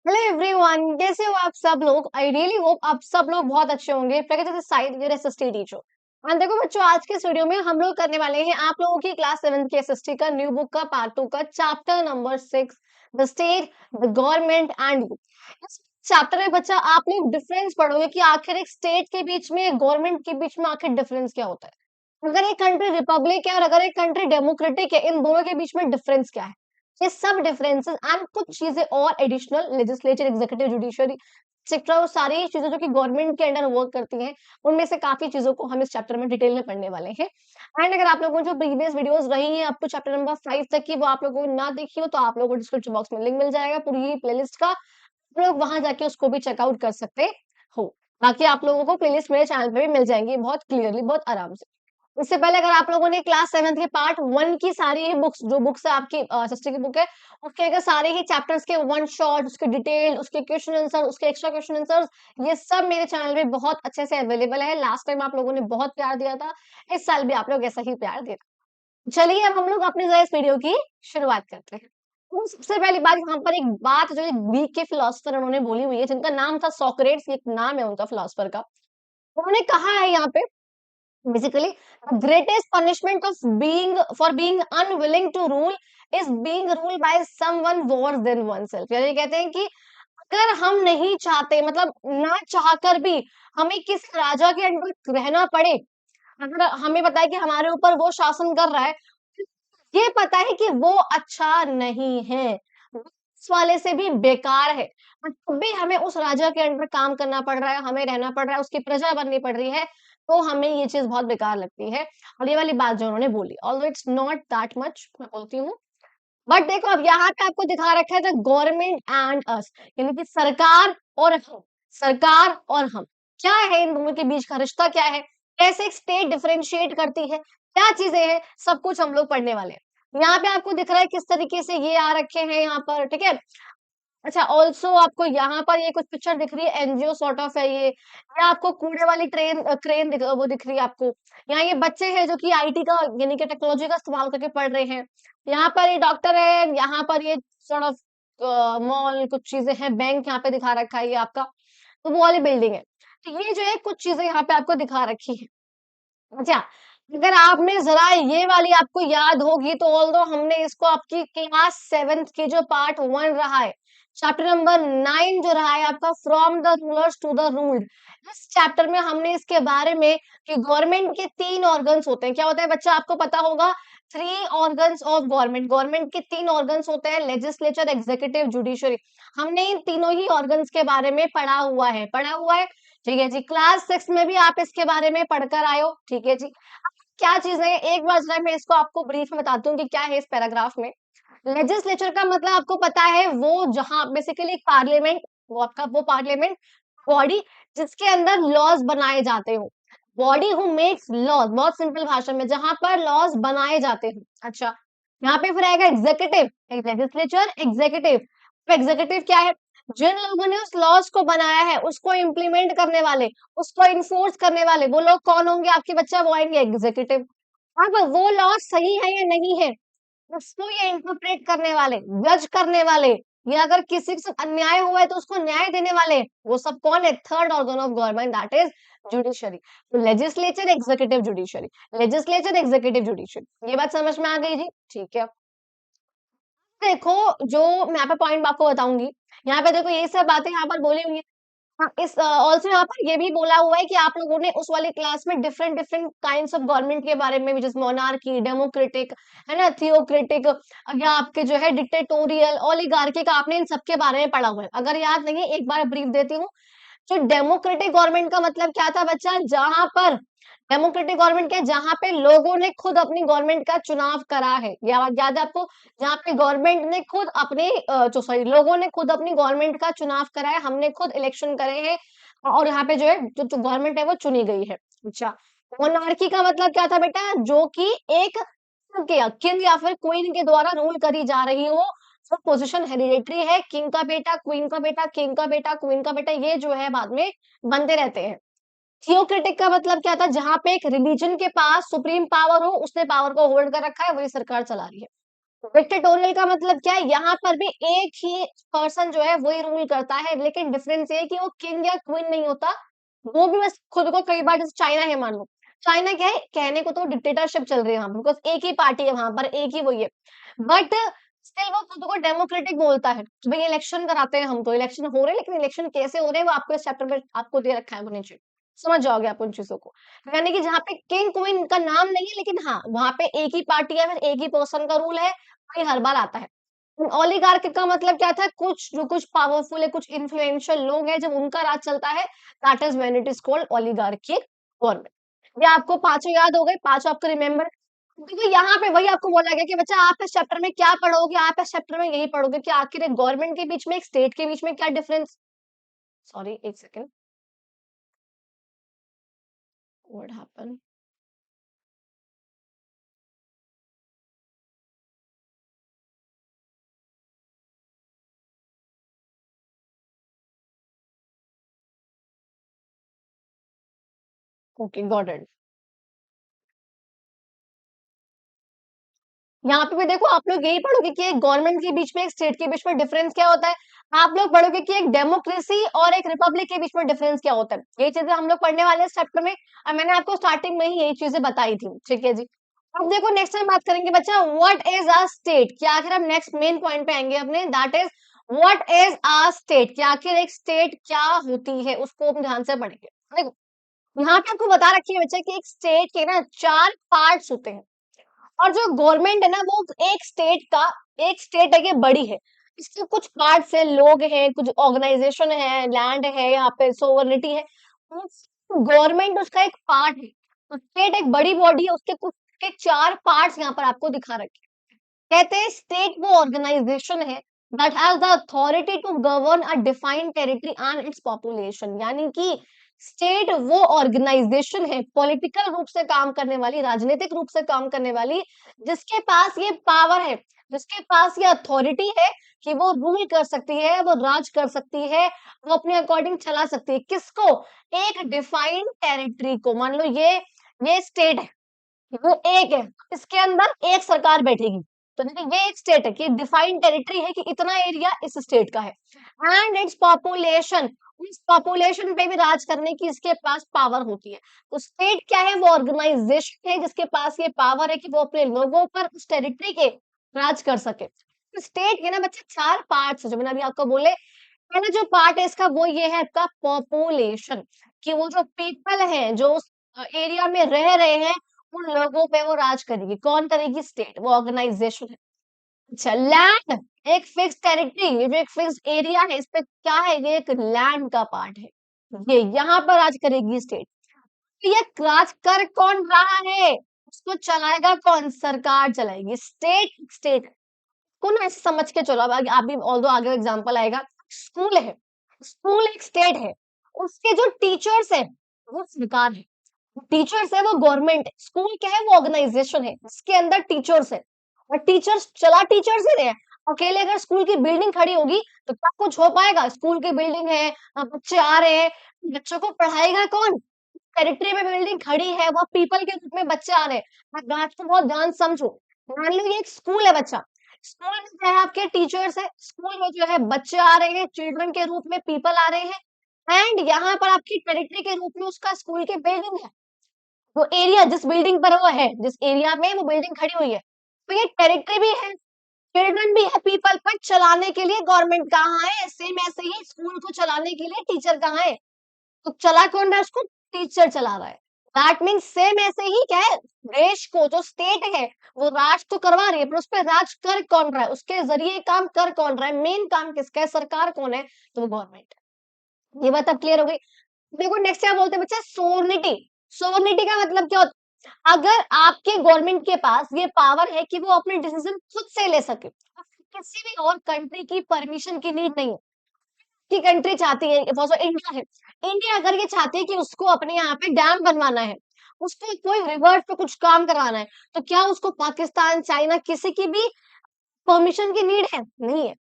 Hello everyone, कैसे हो आप सब लोग। आई रियली होप आप सब लोग बहुत अच्छे होंगे। Pragati side your SST teacher. And देखो बच्चों, आज के इस वीडियो में हम लोग करने वाले हैं आप लोगों की क्लास 7 की एसएसटी का न्यू बुक का पार्ट 2 का chapter number 6, the state, the government and you. इस चैप्टर में बच्चा आप लोग डिफरेंस पढ़ोगे कि आखिर एक स्टेट के बीच में, गवर्नमेंट के बीच में आखिर डिफरेंस क्या होता है। अगर एक कंट्री रिपब्लिक है और अगर एक कंट्री डेमोक्रेटिक है, इन दोनों के बीच में डिफरेंस क्या है। ये सब डिफरेंसेस एंड कुछ चीजें और additional, legislature, executive, judiciary etcetera, वो सारी चीजें जो कि गवर्नमेंट के अंडर वर्क करती हैं, उनमें से काफी चीजों को हम इस चैप्टर में डिटेल में पढ़ने वाले हैं। एंड अगर आप लोगों को जो प्रीवियस वीडियोस रही हैं अप टू चैप्टर नंबर 5 तक की, वो आप लोगों ने ना देखी हो तो आप लोगों को डिस्क्रिप्शन बॉक्स में लिंक मिल जाएगा पूरी प्लेलिस्ट का। आप लोग वहां जाके उसको भी चेकआउट कर सकते हो। बाकी आप लोगों को प्लेलिस्ट मेरे चैनल पे भी मिल जाएंगी बहुत क्लियरली, बहुत आराम से। इससे पहले अगर आप लोगों ने क्लास 7 के पार्ट 1 की सारी ही बुक्स, जो बुक्स है आपकी सिस्टर की बुक है, उसके अगर सारे ही चैप्टर्स के वन शॉट, उसके डिटेल, उसके क्वेश्चन आंसर, उसके एक्स्ट्रा क्वेश्चन आंसर्स, ये सब मेरे चैनल पे बहुत अच्छे से अवेलेबल है। लास्ट टाइम आप लोगों ने बहुत प्यार दिया था, इस साल भी आप लोग ऐसा ही प्यार देना। चलिए अब हम लोग अपने जरा इस वीडियो की शुरुआत करते हैं। तो सबसे पहली बात, यहाँ पर एक बात जो ग्रीक के फिलोसफर उन्होंने बोली हुई है, जिनका नाम था सोक्रेट्स, एक नाम है उनका फिलोसफर का। उन्होंने कहा है यहाँ पे, basically the greatest punishment of being for being unwilling to rule is being ruled by someone worse than oneself। यानी कहते हैं कि अगर हम नहीं चाहते, मतलब ना चाहकर भी हमें किस राजा के अंडर रहना पड़े, अगर हमें पता है कि हमारे ऊपर वो शासन कर रहा है, ये पता है कि वो अच्छा नहीं है, उस वाले से भी बेकार है, पर तब भी हमें उस राजा के अंडर काम करना पड़ रहा है, हमें रहना पड़ रहा है, उसकी प्रजा बननी पड़ रही है, तो हमें ये चीज बहुत बेकार लगती है। और ये वाली बात जो उन्होंने बोली, although it's not that much, मैं बोलती हूँ, बट देखो अब यहाँ पे आपको दिखा रखा है द गवर्नमेंट एंड अस, यानी कि सरकार और हम। सरकार और हम क्या है, इन दोनों के बीच का रिश्ता क्या है, कैसे एक स्टेट डिफरेंशिएट करती है, क्या चीजें हैं, सब कुछ हम लोग पढ़ने वाले हैं। यहाँ पे आपको दिख रहा है किस तरीके से ये आ रखे हैं यहाँ पर, ठीक है। अच्छा, ऑल्सो आपको यहाँ पर ये कुछ पिक्चर दिख रही है, एनजीओ सॉर्ट ऑफ है ये आपको कूड़े वाली ट्रेन क्रेन वो दिख रही है आपको। यहाँ ये बच्चे हैं जो कि आईटी का, यानी कि टेक्नोलॉजी का इस्तेमाल करके पढ़ रहे हैं। यहाँ पर ये डॉक्टर है, यहाँ पर ये सॉर्ट ऑफ मॉल, कुछ चीजें हैं, बैंक यहाँ पे दिखा रखा है ये आपका, तो वो वाली बिल्डिंग है। तो ये जो है कुछ चीजें यहाँ पे आपको दिखा रखी है। अच्छा, अगर आपने जरा ये वाली आपको याद होगी तो ऑल्दो हमने इसको आपकी क्लास 7 की जो पार्ट 1 रहा है, चैप्टर नंबर 9 जो रहा है आपका, from the rulers to the ruled, इस चैप्टर में हमने इसके बारे में कि गवर्नमेंट के 3 ऑर्गन्स होते हैं। क्या होता है बच्चा, आपको पता होगा, 3 ऑर्गन्स ऑफ गवर्नमेंट। गवर्नमेंट के 3 ऑर्गन्स होते हैं, लेजिस्लेचर, एग्जीक्यूटिव, जुडिशरी। हमने इन तीनों ही ऑर्गन्स के बारे में पढ़ा हुआ है। ठीक है जी, क्लास 6 में भी आप इसके बारे में पढ़कर आए हो, ठीक है जी। क्या चीज है, एक बार जरा मैं इसको आपको ब्रीफ में बताती हूँ कि क्या है इस पैराग्राफ में। लेजिस्लेचर का मतलब आपको पता है, वो जहां बेसिकली एक पार्लियामेंट, वो आपका वो पार्लियामेंट बॉडी जिसके अंदर लॉज बनाए जाते हो, बॉडी हु मेक्स लॉज, बहुत सिंपल भाषा में, जहां पर लॉज बनाए जाते हो। अच्छा, यहाँ पे फिर आएगा एग्जीक्यूटिव, लेजिस्लेचर, एग्जीक्यूटिव। एग्जीक्यूटिव क्या है, जिन लोगों ने उस लॉज को बनाया है उसको इम्प्लीमेंट करने वाले, उसको इन्फोर्स करने वाले, वो लोग कौन होंगे आपके बच्चा, वो आएंगे एग्जीक्यूटिव। अब वो लॉज सही है या नहीं है, उसको ये इंटरप्रेट करने वाले, जज करने वाले, या अगर किसी के साथ अन्याय हुआ है तो उसको न्याय देने वाले, वो सब कौन है, third organ of government, that is judiciary. तो legislature, executive, judiciary, legislature, executive, judiciary, ये बात समझ में आ गई जी, ठीक है। देखो, जो मैं यहाँ पे पॉइंट आपको बताऊंगी, यहाँ पे देखो ये सब बातें यहाँ पर बोली हुई है। हाँ, इस ऑल्सो यहाँ पर ये भी बोला हुआ है कि आप लोगों ने उस वाली क्लास में different different kinds of government के बारे में भी, जैसे मोनार्की, डेमोक्रेटिक, है ना, थियोक्रेटिक, या आपके जो है डिक्टेटोरियल, ओलिगार्की का, आपने इन सब के बारे में पढ़ा हुआ है। अगर याद नहीं है, एक बार ब्रीफ देती हूँ। जो डेमोक्रेटिक गवर्नमेंट का मतलब क्या था बच्चा, जहां पर डेमोक्रेटिक गवर्नमेंट क्या है, जहां पे लोगों ने खुद अपनी गवर्नमेंट का चुनाव करा है, या याद है आपको, जहां पे गवर्नमेंट ने खुद अपने जो सॉरी लोगों ने खुद अपनी गवर्नमेंट का चुनाव करा है, हमने खुद इलेक्शन करे हैं, और यहाँ पे जो है जो गवर्नमेंट है वो चुनी गई है। अच्छा, मोनार्की का मतलब क्या था बेटा, जो कि एक किंग या फिर क्वीन के द्वारा रूल करी जा रही हो, वो पोजीशन हेरिडेटरी है, किंग का बेटा, क्वीन का बेटा, किंग का बेटा, क्वीन का बेटा, ये जो है बाद में बनते रहते हैं। थियोक्रेटिक का मतलब क्या था, जहां पे एक रिलीजन के पास सुप्रीम पावर हो, उसने पावर को होल्ड कर रखा है, वही सरकार चला रही है। डिक्टेटोरियल का मतलब क्या है? यहाँ पर भी एक ही पर्सन जो है वही रूल करता है, लेकिन डिफरेंस ये है कि वो किंग या क्वीन नहीं होता, वो भी बस खुद को कई बार, जैसे चाइना है मान लो, चाइना क्या है, कहने को तो डिक्टेटरशिप चल रही है वहां पर, बिकॉज एक ही पार्टी है वहां पर, एक ही वही है, बट स्टिल वो खुद को डेमोक्रेटिक बोलता है। तो भाई इलेक्शन कराते हैं हम, तो इलेक्शन हो रहे हैं, लेकिन इलेक्शन कैसे हो रहे हैं वो आपको इस चैप्टर में आपको दे रखा है, वो नीचे समझ जाओगे आप उन चीजों को। यानी कि जहाँ पे किंग क्वीन का नाम नहीं है, लेकिन हाँ वहां पे एक ही पार्टी है, फिर एक ही पर्सन का रूल है, वही हर बार आता है। ओलिगार्क का मतलब क्या था? कुछ जो कुछ पावरफुल है, कुछ इन्फ्लुएंशियल लोग हैं, जब उनका राज चलता है, that is when it is called oligarchy government. ये आपको पांचों याद हो गए, पांचों आपको रिमेम्बर। देखो यहाँ पे वही आपको बोला गया कि बच्चा आप इस चैप्टर में क्या पढ़ोगे, आप इस चैप्टर में यही पढ़ोगे कि आखिर एक गवर्नमेंट के बीच में, एक स्टेट के बीच में क्या डिफरेंस। सॉरी एक second, what happen. Okay got it. यहाँ पे भी देखो आप लोग यही पढ़ोगे कि एक गवर्नमेंट के बीच में, एक स्टेट के बीच में डिफरेंस क्या होता है। आप लोग पढ़ोगे कि एक डेमोक्रेसी और एक रिपब्लिक के बीच में डिफरेंस क्या होता है। ये चीजें हम लोग पढ़ने वाले हैं इस चैप्टर में, और मैंने आपको स्टार्टिंग में ही यही चीजें बताई थी, ठीक है जी। अब देखो नेक्स्ट टाइम बात करेंगे बच्चा, व्हाट इज अ स्टेट, क्या आखिर हम नेक्स्ट मेन पॉइंट पे आएंगे अपने, that is what is a state, क्या आखिर एक स्टेट क्या होती है, उसको हम ध्यान से पढ़ेंगे। देखो यहाँ पे आपको बता रखी है बच्चा कि एक स्टेट के ना चार पार्ट्स होते हैं, और जो गवर्नमेंट है ना वो एक स्टेट का, एक स्टेट है कि बड़ी है, इसके कुछ पार्ट्स है, लोग हैं, कुछ ऑर्गेनाइजेशन है, लैंड है, यहाँ पे सोवरेनिटी है, गवर्नमेंट उसका एक पार्ट है। तो स्टेट एक बड़ी बॉडी है, उसके कुछ के चार पार्ट्स यहाँ पर आपको दिखा रखे हैं। कहते हैं स्टेट वो ऑर्गेनाइजेशन है that has the authority to govern a defined territory and its population, यानी कि स्टेट वो ऑर्गेनाइजेशन है, पॉलिटिकल रूप से काम करने वाली, राजनीतिक रूप से काम करने वाली, जिसके पास ये पावर है, जिसके पास ये अथॉरिटी है कि वो रूल कर सकती है, वो राज कर सकती है, वो अपने अकॉर्डिंग चला सकती है। किसको? एक डिफाइंड टेरिटरी को। मान लो ये स्टेट है, वो एक है, इसके अंदर एक सरकार बैठेगी, तो देखिए ये एक स्टेट है कि डिफाइंड टेरिटरी है कि इतना एरिया इस स्टेट का है, एंड इट्स पॉपुलेशन, उस पॉपुलेशन पे भी राज करने की इसके पास पावर होती है। तो स्टेट क्या है? वो ऑर्गेनाइजेशन है जिसके पास ये पावर है कि वो अपने लोगों पर उस टेरिटरी के राज कर सके। तो स्टेट के ना बच्चे चार पार्ट्स है, जो मैंने अभी आपको बोले। पहला जो पार्ट है इसका वो ये है आपका पॉपुलेशन, कि वो जो पीपल है जो उस एरिया में रह रहे हैं, उन लोगों पे वो राज करेगी। कौन करेगी? स्टेट, वो ऑर्गेनाइजेशन है। अच्छा लैंड, एक फिक्स टेरिटरी, ये जो एक फिक्स एरिया है इस पे क्या है, ये एक लैंड का पार्ट है, ये यहाँ पर राज करेगी स्टेट। तो ये राज कर कौन रहा है, उसको चलाएगा कौन? सरकार चलाएगी। स्टेट स्टेट को ना ऐसे समझ के चलो, अब आप भी ऑल्दो आगे एग्जांपल आएगा। स्कूल है, स्कूल एक स्टेट है, उसके जो टीचर्स है वो सरकार है, टीचर्स है वो गवर्नमेंट है। स्कूल क्या है? वो ऑर्गेनाइजेशन है इसके अंदर टीचर्स है, और टीचर्स चला टीचर्स ही रहे हैं। अकेले अगर स्कूल की बिल्डिंग खड़ी होगी तो क्या कुछ हो पाएगा? स्कूल की बिल्डिंग है, बच्चे आ रहे हैं, बच्चों को पढ़ाएगा कौन? टेरिटरी में बिल्डिंग खड़ी है, वो पीपल के रूप में बच्चे आ रहे हैं। मैं बात को बहुत ध्यान समझो। मान लो ये एक स्कूल है बच्चा, स्कूल में जो है आपके टीचर्स है, स्कूल में जो है बच्चे आ रहे हैं, चिल्ड्रन के रूप में पीपल आ रहे हैं, एंड यहाँ पर आपकी टेरिटरी के रूप में उसका स्कूल की बिल्डिंग है। वो एरिया जिस बिल्डिंग पर वो है, जिस एरिया में वो बिल्डिंग खड़ी हुई है, तो ये टेरिटरी भी है, चिल्ड्रन भी है पीपल, पर चलाने के लिए गवर्नमेंट कहाँ है? सेम ऐसे ही स्कूल को चलाने के लिए टीचर कहाँ है? तो चला कौन रहा है उसको? टीचर चला रहा है। दैट मीन्स सेम ऐसे ही क्या है, देश को जो स्टेट है वो राज तो करवा रही है, पर उस पर राज कर कौन रहा है, उसके जरिए काम कर कौन रहा है, मेन काम किसका है, सरकार कौन है? तो वो गवर्नमेंट है। ये बात अब क्लियर हो गई। देखो नेक्स्ट क्या बोलते हैं बच्चा, सोवर्निटी। सोवर्निटी का मतलब क्या होता है? अगर आपके गवर्नमेंट के पास ये पावर है कि वो अपने डिसीजन खुद से ले सके, किसी भी और कंट्री की परमिशन की नीड नहीं है। कि कंट्री चाहती है, फॉर इंडिया है, इंडिया अगर ये चाहती है कि उसको अपने यहाँ पे डैम बनवाना है, उसको कोई रिवर पे कुछ काम करवाना है, तो क्या उसको पाकिस्तान, चाइना, किसी की भी परमिशन की नीड है? नहीं है।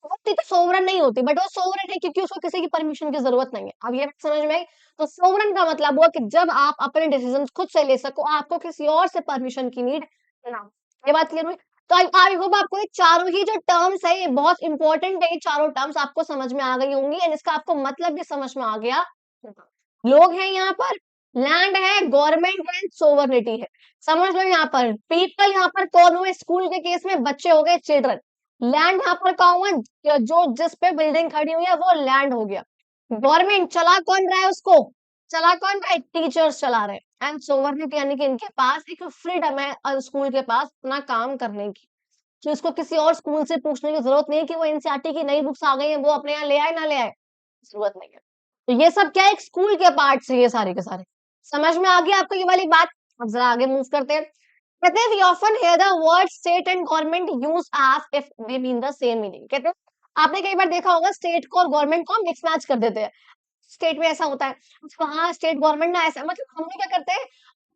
होती तो सोवरेन नहीं होती, बट वो सोवरेन है क्योंकि उसको किसी की परमिशन की जरूरत नहीं है। अब ये बात समझ में आई? तो सोवरेन का मतलब हुआ कि जब आप अपने डिसीजन खुद से ले सको, आपको किसी और से परमिशन की नीड ना हो। ये बात क्लियर हुई? तो आई होप आपको ये चारों ही जो टर्म्स है ये बहुत इंपॉर्टेंट है, ये चारों टर्म्स आपको समझ में आ गई होंगी एंड इसका आपको मतलब भी समझ में आ गया होगा। लोग हैं यहाँ पर, लैंड है, गवर्नमेंट है, सोवरेनिटी है। समझ लो यहाँ पर पीपल, यहाँ पर कौन हुए, स्कूल के केस में बच्चे हो गए, चिल्ड्रन। लैंड यहाँ पर कौन हुआ, जो जिस पे बिल्डिंग खड़ी हुई है वो लैंड हो गया। गवर्नमेंट चला कौन रहा है उसको, चला कौन रहा है, टीचर्स चला रहे हैं। एंड सोवरेनिटी यानी कि इनके पास एक फ्रीडम है स्कूल के पास अपना काम करने की, कि उसको किसी और स्कूल से पूछने की जरूरत नहीं है कि वो एनसीईआरटी की नई बुक्स आ गई हैं वो अपने यहाँ ले आए ना ले आए, जरूरत नहीं है। तो ये सब क्या है, एक स्कूल के पार्ट है ये सारे के सारे। समझ में आ गया आपको ये वाली बात। अब जरा आगे मूव करते हैं। कहते हैं we often hear the word state and government use as if they mean the same meaning. कहते हैं आपने कई बार देखा होगा स्टेट को और गवर्नमेंट को हम मिक्स मैच कर देते हैं। स्टेट में ऐसा होता है, हाँ स्टेट गवर्नमेंट ना ऐसा, मतलब हम लोग क्या करते हैं,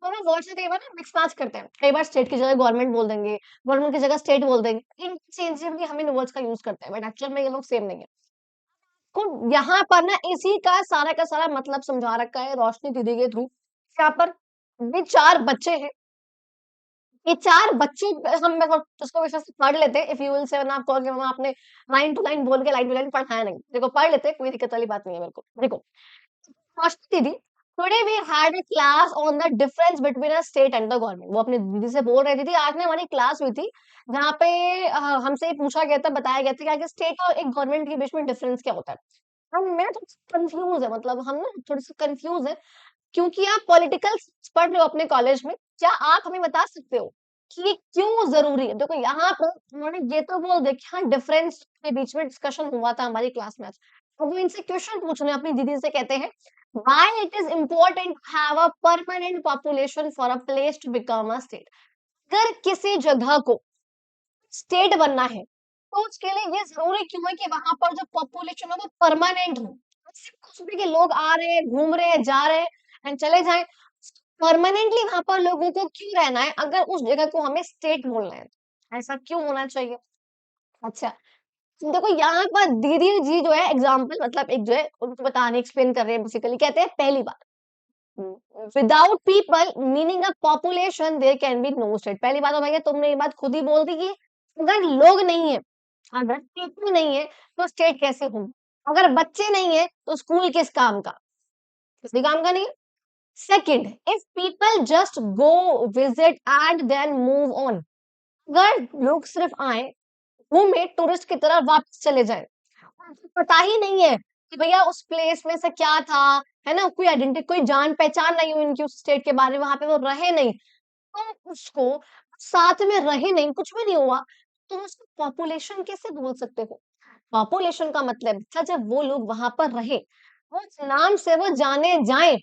दोनों वर्ड से कई बार ना मिक्स मैच करते हैं। कई बार स्टेट की जगह गवर्नमेंट बोल देंगे, गवर्नमेंट की जगह स्टेट बोल देंगे, इंटरचेंजेबली हम इन वर्ड्स का यूज करते हैं, बट एक्चुअल में ये लोग सेम नहीं है। तो यहाँ पर ना इसी का सारा मतलब समझा रखा है रोशनी दीदी के थ्रू। यहाँ पर ये चार बच्चे हैं, ये चार बच्चे, हम उसको वैसे से पढ़ लेते हैं। इफ यू विल से ना, आप कहोगे मम्मा आपने लाइन टू लाइन बोल के लाइन टू लाइन पढ़ाया नहीं, देखो पढ़ लेते हैं, कोई दिक्कत वाली बात नहीं है मेरे को। देखो रोशनी दीदी, today we had a class on the difference between a state and the government. वो अपनी दीदी से बोल रही थी आज ना हमारी क्लास हुई थी जहाँ पे हमसे ये पूछा गया था, बताया गया था कि आगे स्टेट और एक गवर्नमेंट के बीच में डिफरेंस क्या होता है। हम मैं थोड़ा कंफ्यूज है, मतलब हम ना थोड़े से कंफ्यूज है, क्योंकि आप पॉलिटिकल पढ़ रहे हो अपने कॉलेज में। क्या आप हमें बता सकते हो कि ये क्यों जरूरी है। देखो यहाँ पर उन्होंने ये तो बोल दिया कि हाँ डिफरेंस के बीच में डिस्कशन हुआ था हमारी क्लास में आज। अब वो इनसे क्वेश्चन पूछ रहे हैं अपनी दीदी से, कहते हैं why it is important to have a permanent population for a place to become a state। अगर किसी जगह को स्टेट बनना है तो उसके लिए ये जरूरी क्यों है कि वहां पर जो पॉपुलेशन है वो परमानेंट हो। सिर्फ कुछ भी कि लोग आ रहे हैं, घूम रहे हैं, जा रहे हैं एंड चले जाएं, परमानेंटली वहां पर लोगों को क्यों रहना है अगर उस जगह को हमें स्टेट बोलना है, ऐसा क्यों होना चाहिए। अच्छा, तो देखो यहाँ पर दीदी जी जो है एग्जाम्पल, मतलब एक जो है उनको बताने एक्सप्लेन कर रहे हैं। बेसिकली कहते हैं पहली बात, without people meaning a population there can be no state. पहली बात तो भैया तुमने ये बात खुद ही बोल दी कि अगर लोग नहीं है, अगर पीपल नहीं है तो स्टेट कैसे होगी। अगर बच्चे नहीं है तो स्कूल किस काम का, किसी काम का नहीं। Second, if people just go visit and then move on. अगर लोग सिर्फ आए, घूमे, टूरिस्ट की तरह वापस चले जाए, उनको पता ही नहीं है कि भैया उस प्लेस में से क्या था, है ना, कोई आइडेंटिटी, कोई जान पहचान नहीं हुई इनकी उस स्टेट के बारे में, वहां पे वो रहे नहीं, तो उसको साथ में रहे नहीं, कुछ भी नहीं हुआ, तो उसको पॉपुलेशन कैसे बोल सकते हो। पॉपुलेशन का मतलब था जब वो लोग वहां पर रहे, वो नाम से वो जाने जाए।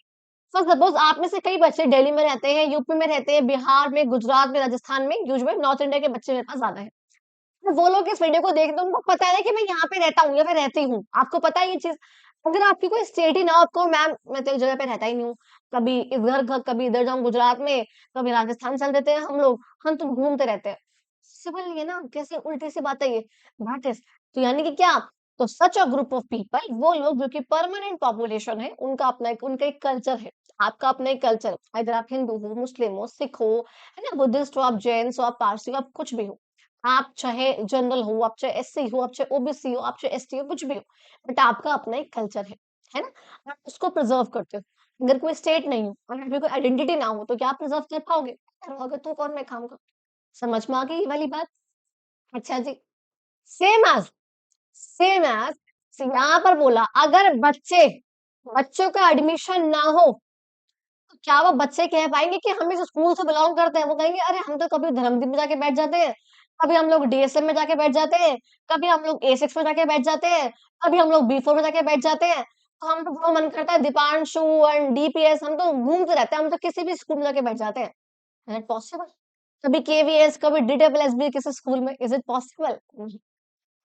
फॉर सपोज आप में से कई बच्चे दिल्ली में रहते हैं, यूपी में रहते हैं, बिहार में, गुजरात में, राजस्थान में, यूजुअली नॉर्थ इंडिया के बच्चे मेरे पास ज्यादा है। तो वो लोग इस वीडियो को देखते हैं, उनको पता है कि मैं यहाँ पे रहता हूँ या फिर रहती हूँ, आपको पता है ये चीज। अगर आपकी कोई स्टेट ही ना हो, आपको मैम मैं तो एक जगह पे रहता ही नहीं हूँ, कभी इधर कभी इधर जाऊं गुजरात में, कभी राजस्थान चल देते हैं हम लोग, हम तो घूमते रहते हैं। सिंपल नहीं है ना, कैसे उल्टी सी बात है ये। दैट इज, तो यानी कि क्या, तो सच अ ग्रुप ऑफ पीपल, वो लोग जो कि परमानेंट पॉपुलेशन है, उनका अपना एक, उनका एक कल्चर है, आपका अपना एक कल्चर। इधर आप हिंदू हो, मुस्लिम हो, सिख हो, है ना, बुद्धिस्ट हो, आप जैन हो, आप पारसी हो, आप कुछ भी हो, आप चाहे जनरल हो, आप चाहे एससी हो, आप चाहे ओबीसी हो, आप चाहे एसटी हो, कुछ भी हो, बट आपका अपना एक कल्चर है ना, आप उसको प्रिजर्व करते हो। अगर कोई स्टेट नहीं हो, अगर कोई आइडेंटिटी ना हो, तो क्या आप प्रिजर्व कर पाओगे, करवाओगे तो कौन मैं खाऊंगा। समझ में आ गई ये वाली बात। अच्छा जी, सेम एज, सेम एज यहाँ पर बोला अगर बच्चे, बच्चों का एडमिशन ना हो, तो क्या वो बच्चे कह पाएंगे कि हम इस स्कूल से बिलोंग करते हैं। वो कहेंगे अरे हम तो कभी धर्मदीप में जाके बैठ जाते हैं, कभी हम लोग डीएसएम में जाके बैठ जाते हैं, कभी हम लोग ए6 में जाके बैठ जाते हैं, कभी हम लोग बी4 में जाके बैठ जाते हैं। तो हम तो जो मन करता है दीपांशु एंड डीपीएस, हम तो घूमते रहते हैं, हम तो किसी भी स्कूल में जाके बैठ जाते हैं। Is it possible. कभी केवीएस, कभी डीडब्ल्यूएस भी किसी स्कूल में, is it possible.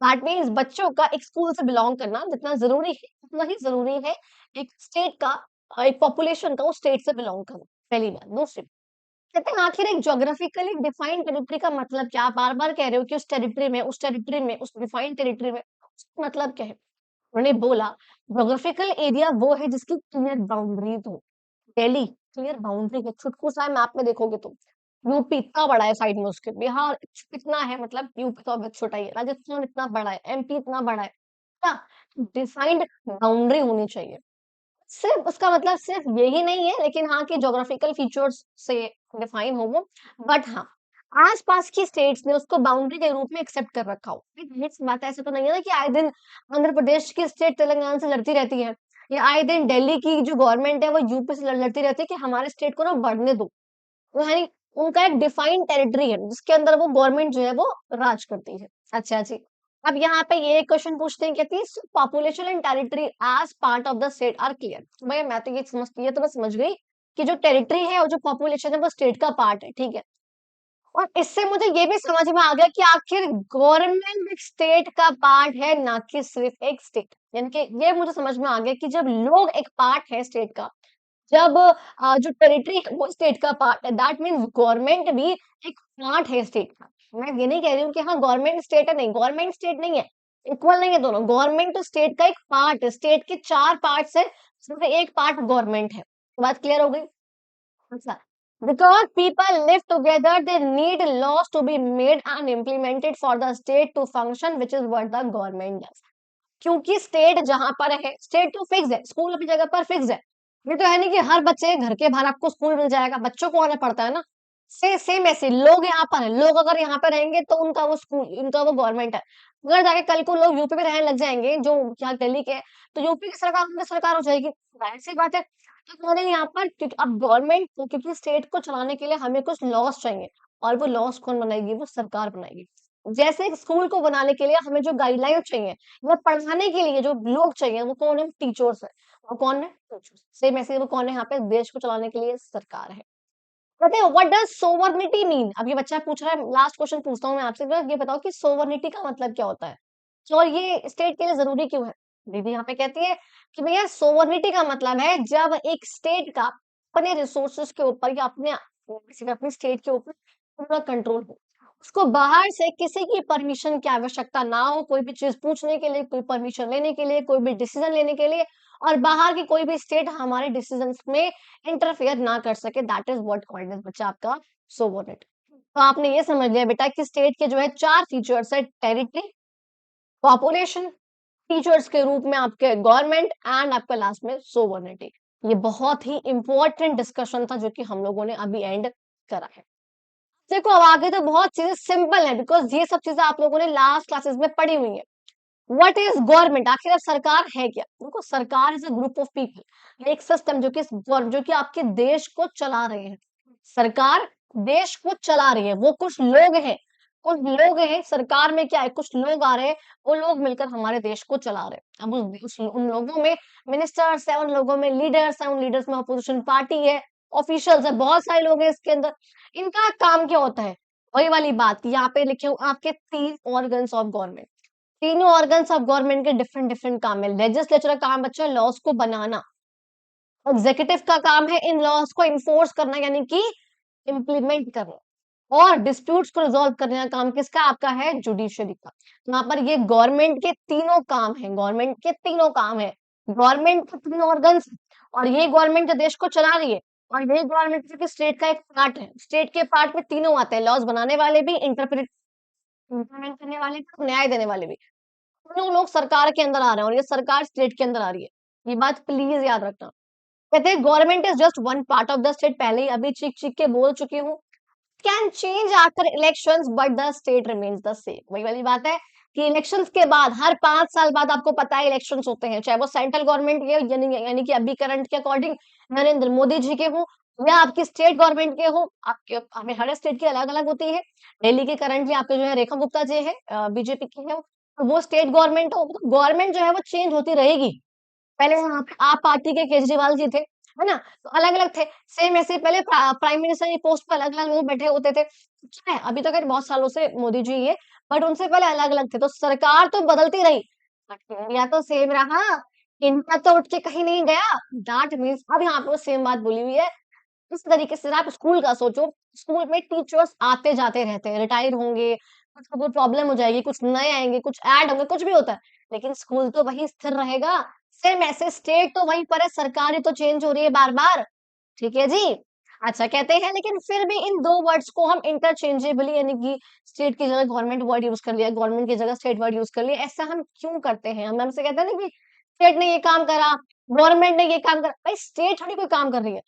That means बच्चों का एक स्कूल से बिलोंग करना जितना जरूरी है उतना ही जरूरी है एक स्टेट का, एक पॉपुलेशन का उस स्टेट से बिलोंग करना। पहली बात। दूसरी, कहते हैं आखिर एक ज्योग्राफिकली डिफाइंड टेरिटरी का मतलब क्या। आप बार बार कह रहे हो कि उस टेरिटरी में, उस टेरिटरी में, उस डिफाइंड टेरिटरी में, उसका मतलब क्या है। उन्होंने बोला ज्योग्राफिकल एरिया वो है जिसकी क्लियर बाउंड्रीज हो। दिल्ली क्लियर बाउंड्री है, छुटकू सा मैप में देखोगे तो। यूपी इतना बड़ा है साइड में उसके, बिहार कितना है, मतलब यूपी तो अब छोटा ही है, राजस्थान इतना बड़ा है, एमपी इतना बड़ा है, क्या डिफाइंड बाउंड्री होनी चाहिए। सिर्फ उसका मतलब सिर्फ यही नहीं है, लेकिन हाँ कि ज्योग्राफिकल फीचर्स से डिफाइन हो वो, बट हाँ आसपास की स्टेट्स ने उसको बाउंड्री के रूप में एक्सेप्ट कर रखा हो। जाहिर सी बात है, ऐसा तो नहीं है ना कि आए दिन आंध्र प्रदेश की स्टेट तेलंगाना से लड़ती रहती है, या आए दिन दिल्ली की जो गवर्नमेंट है वो यूपी से लड़ती रहती है कि हमारे स्टेट को ना बढ़ने दो। वो है उनका एक डिफाइंड टेरिटरी है जिसके अंदर वो गवर्नमेंट जो है वो राज करती है। अच्छा जी, अब यहाँ पे ये क्वेश्चन पूछते हैं, कहती है population and territory as part of the state are clear. भैया मैं तो ये समझती है, तो मैं समझ गई कि जो टेरिटरी है और जो पॉपुलेशन है वो स्टेट का पार्ट है, ठीक है। और इससे मुझे ये भी समझ में आ गया कि आखिर गवर्नमेंट एक स्टेट का पार्ट है, ना कि सिर्फ एक स्टेट। यानी कि ये मुझे समझ में आ गया कि जब लोग एक पार्ट है स्टेट का, जब जो टेरिटरी है वो स्टेट का पार्ट है, दैट मीन्स गवर्नमेंट भी एक पार्ट है स्टेट का। मैं ये नहीं कह रही हूँ कि हाँ गवर्नमेंट स्टेट है, नहीं गवर्नमेंट स्टेट नहीं है, इक्वल नहीं है दोनों। गवर्नमेंट तो स्टेट का एक पार्ट है, स्टेट के 4 पार्ट्स है, उसमें से एक पार्ट गवर्नमेंट है। बात क्लियर हो गई? अच्छा, because people live together, they need laws to be made and implemented for the state to function, which is what the government does. क्योंकि स्टेट जहां पर है, स्टेट तो फिक्स है, स्कूल अपनी जगह पर फिक्स है। ये तो है नहीं कि हर बच्चे घर के बाहर आपको स्कूल मिल जाएगा, बच्चों को आना पड़ता है ना। सेम ऐसे लोग यहाँ पर है, लोग अगर यहाँ पे रहेंगे तो उनका वो स्कूल, उनका वो गवर्नमेंट है। अगर जाके कल को लोग यूपी में रहने लग जाएंगे जो यहाँ दिल्ली के हैं, तो यूपी की सरकार उनकी सरकार हो जाएगी, जाहिर सी बात है। तो उन्होंने यहाँ पर अब गवर्नमेंट को, क्योंकि स्टेट को चलाने के लिए हमें कुछ लॉस चाहिए, और वो लॉस कौन बनाएगी? वो सरकार बनाएगी। जैसे एक स्कूल को बनाने के लिए हमें जो गाइडलाइन चाहिए, या पढ़ाने के लिए जो लोग चाहिए, वो कौन है? टीचर्स है। वो कौन है? टीचर्स। सेम ऐसे ही वो कौन है यहाँ पे? देश को चलाने के लिए सरकार है। कहते हैं व्हाट डज सोवरेनिटी मीन? अब ये बच्चा पूछ रहा है, लास्ट क्वेश्चन पूछता हूँ मैं आपसे, ये बताओ कि सोवरेनिटी का मतलब क्या होता है, और ये स्टेट के लिए जरूरी क्यों है? दीदी यहाँ पे कहती है कि भैया सोवरेनिटी का मतलब है जब एक स्टेट का अपने रिसोर्सेज के ऊपर, या अपने किसी अपनी स्टेट के ऊपर पूरा कंट्रोल हो, उसको बाहर से किसी की परमिशन की आवश्यकता ना हो, कोई भी चीज पूछने के लिए, कोई परमिशन लेने के लिए, कोई भी डिसीजन लेने के लिए, और बाहर की कोई भी स्टेट हमारे डिसीजंस में इंटरफेयर ना कर सके, that is what called as बच्चा आपका सोवरेनिटी। तो आपने ये समझ लिया बेटा कि स्टेट के जो है 4 फीचर्स है, टेरिटरी, पॉपुलेशन, फीचर्स के रूप में आपके गवर्नमेंट, एंड आपका लास्ट में सोवरेनिटी। ये बहुत ही इंपॉर्टेंट डिस्कशन था जो कि हम लोगों ने अभी एंड करा है। देखो अब आगे तो बहुत चीजें सिंपल है, बिकॉज ये सब चीजें आप लोगों ने लास्ट क्लासेस में पढ़ी हुई है। What is government? आखिर सरकार है क्या? देखो सरकार is a group of people, एक सिस्टम जो कि आपके देश को चला रहे हैं। सरकार देश को चला रही है, वो कुछ लोग हैं, कुछ लोग हैं सरकार में, क्या है, कुछ लोग आ रहे हैं, वो लोग मिलकर हमारे देश को चला रहे हैं। अब उन लोगों में मिनिस्टर्स है, उन लोगों में लीडर्स है, उन लीडर्स में अपोजिशन पार्टी है, ऑफिशियल्स है, बहुत सारे लोग हैं इसके अंदर। इनका काम क्या होता है? वही वाली बात यहाँ पे लिखे हूँ, आपके 3 ऑर्गन्स ऑफ गवर्नमेंट। तीनों ऑर्गन्स ऑफ गवर्नमेंट के डिफरेंट डिफरेंट काम है। लेजिस्लेचर का काम बच्चा लॉस को बनाना, एग्जीक्यूटिव का काम है इन लॉस को इन्फोर्स करना, यानी कि इम्प्लीमेंट करना, और डिस्प्यूट्स को रिजॉल्व करने का काम किसका? आपका है जुडिशरी का। यहाँ पर ये गवर्नमेंट के तीनों काम है, गवर्नमेंट के तीनों काम है, गवर्नमेंट के 3 ऑर्गन्स, और ये गवर्नमेंट जो देश को चला रही है, और ये गवर्नमेंट के स्टेट का एक पार्ट है। स्टेट के पार्ट में तीनों आते हैं, लॉस बनाने वाले भी, इंटरप्रेट इम्प्लीमेंट करने वाले भी, न्याय देने वाले भी। दोनों लोग सरकार के अंदर आ रहे हैं, और ये सरकार स्टेट के अंदर आ रही है। ये बात प्लीज याद रखना। कहते हैं government is just one part of the state, पहले ही अभी चीख चीख के बोल चुकी हूँ। Can change after elections but the state remains the same. वही वाली बात है कि इलेक्शंस के बाद हर 5 साल बाद आपको पता है इलेक्शंस होते हैं, चाहे वो सेंट्रल गवर्नमेंट के, यानी कि अभी करंट के अकॉर्डिंग नरेंद्र मोदी जी के हो, या आपकी स्टेट गवर्नमेंट के हो। आपके हमें हर स्टेट की अलग अलग होती है। दिल्ली के करंटली आपके जो है रेखा गुप्ता जी है, बीजेपी की है, तो वो स्टेट गवर्नमेंट हो, तो गवर्नमेंट जो है वो चेंज होती रहेगी। पहले यहाँ पे आप पार्टी के केजरीवाल जी थे, है ना, तो अलग अलग थे। सेम ऐसे पहले प्राइम मिनिस्टर की पोस्ट पर अलग अलग लोग बैठे होते थे, क्या है, अभी तो खैर बहुत सालों से मोदी जी ये, बट उनसे पहले अलग अलग थे, तो सरकार तो बदलती रही, बट इंडिया तो सेम रहा। इंडिया तो उठ के कहीं नहीं गया। दैट मीन्स अब यहाँ पे सेम बात बोली हुई है। इस तरीके से आप स्कूल का सोचो, स्कूल में टीचर्स आते जाते रहते हैं, रिटायर होंगे, कुछ को कोई प्रॉब्लम हो जाएगी, कुछ नए आएंगे, कुछ ऐड होंगे, कुछ भी होता है, लेकिन स्कूल तो वही स्थिर रहेगा। सेम ऐसे स्टेट तो वहीं पर है, सरकार ही तो चेंज हो रही है बार बार। ठीक है जी। अच्छा कहते हैं, लेकिन फिर भी इन 2 वर्ड्स को हम इंटरचेंजेबली यानी कि स्टेट की जगह गवर्नमेंट वर्ड यूज़ कर लिया, गवर्नमेंट की जगह स्टेट वर्ड यूज़ कर लिया, ऐसा हम क्यों करते हैं? हम हमसे कहते हैं ना कि स्टेट ने ये काम करा, गवर्नमेंट ने ये काम करा, भाई स्टेट थोड़ी कोई काम कर रही है।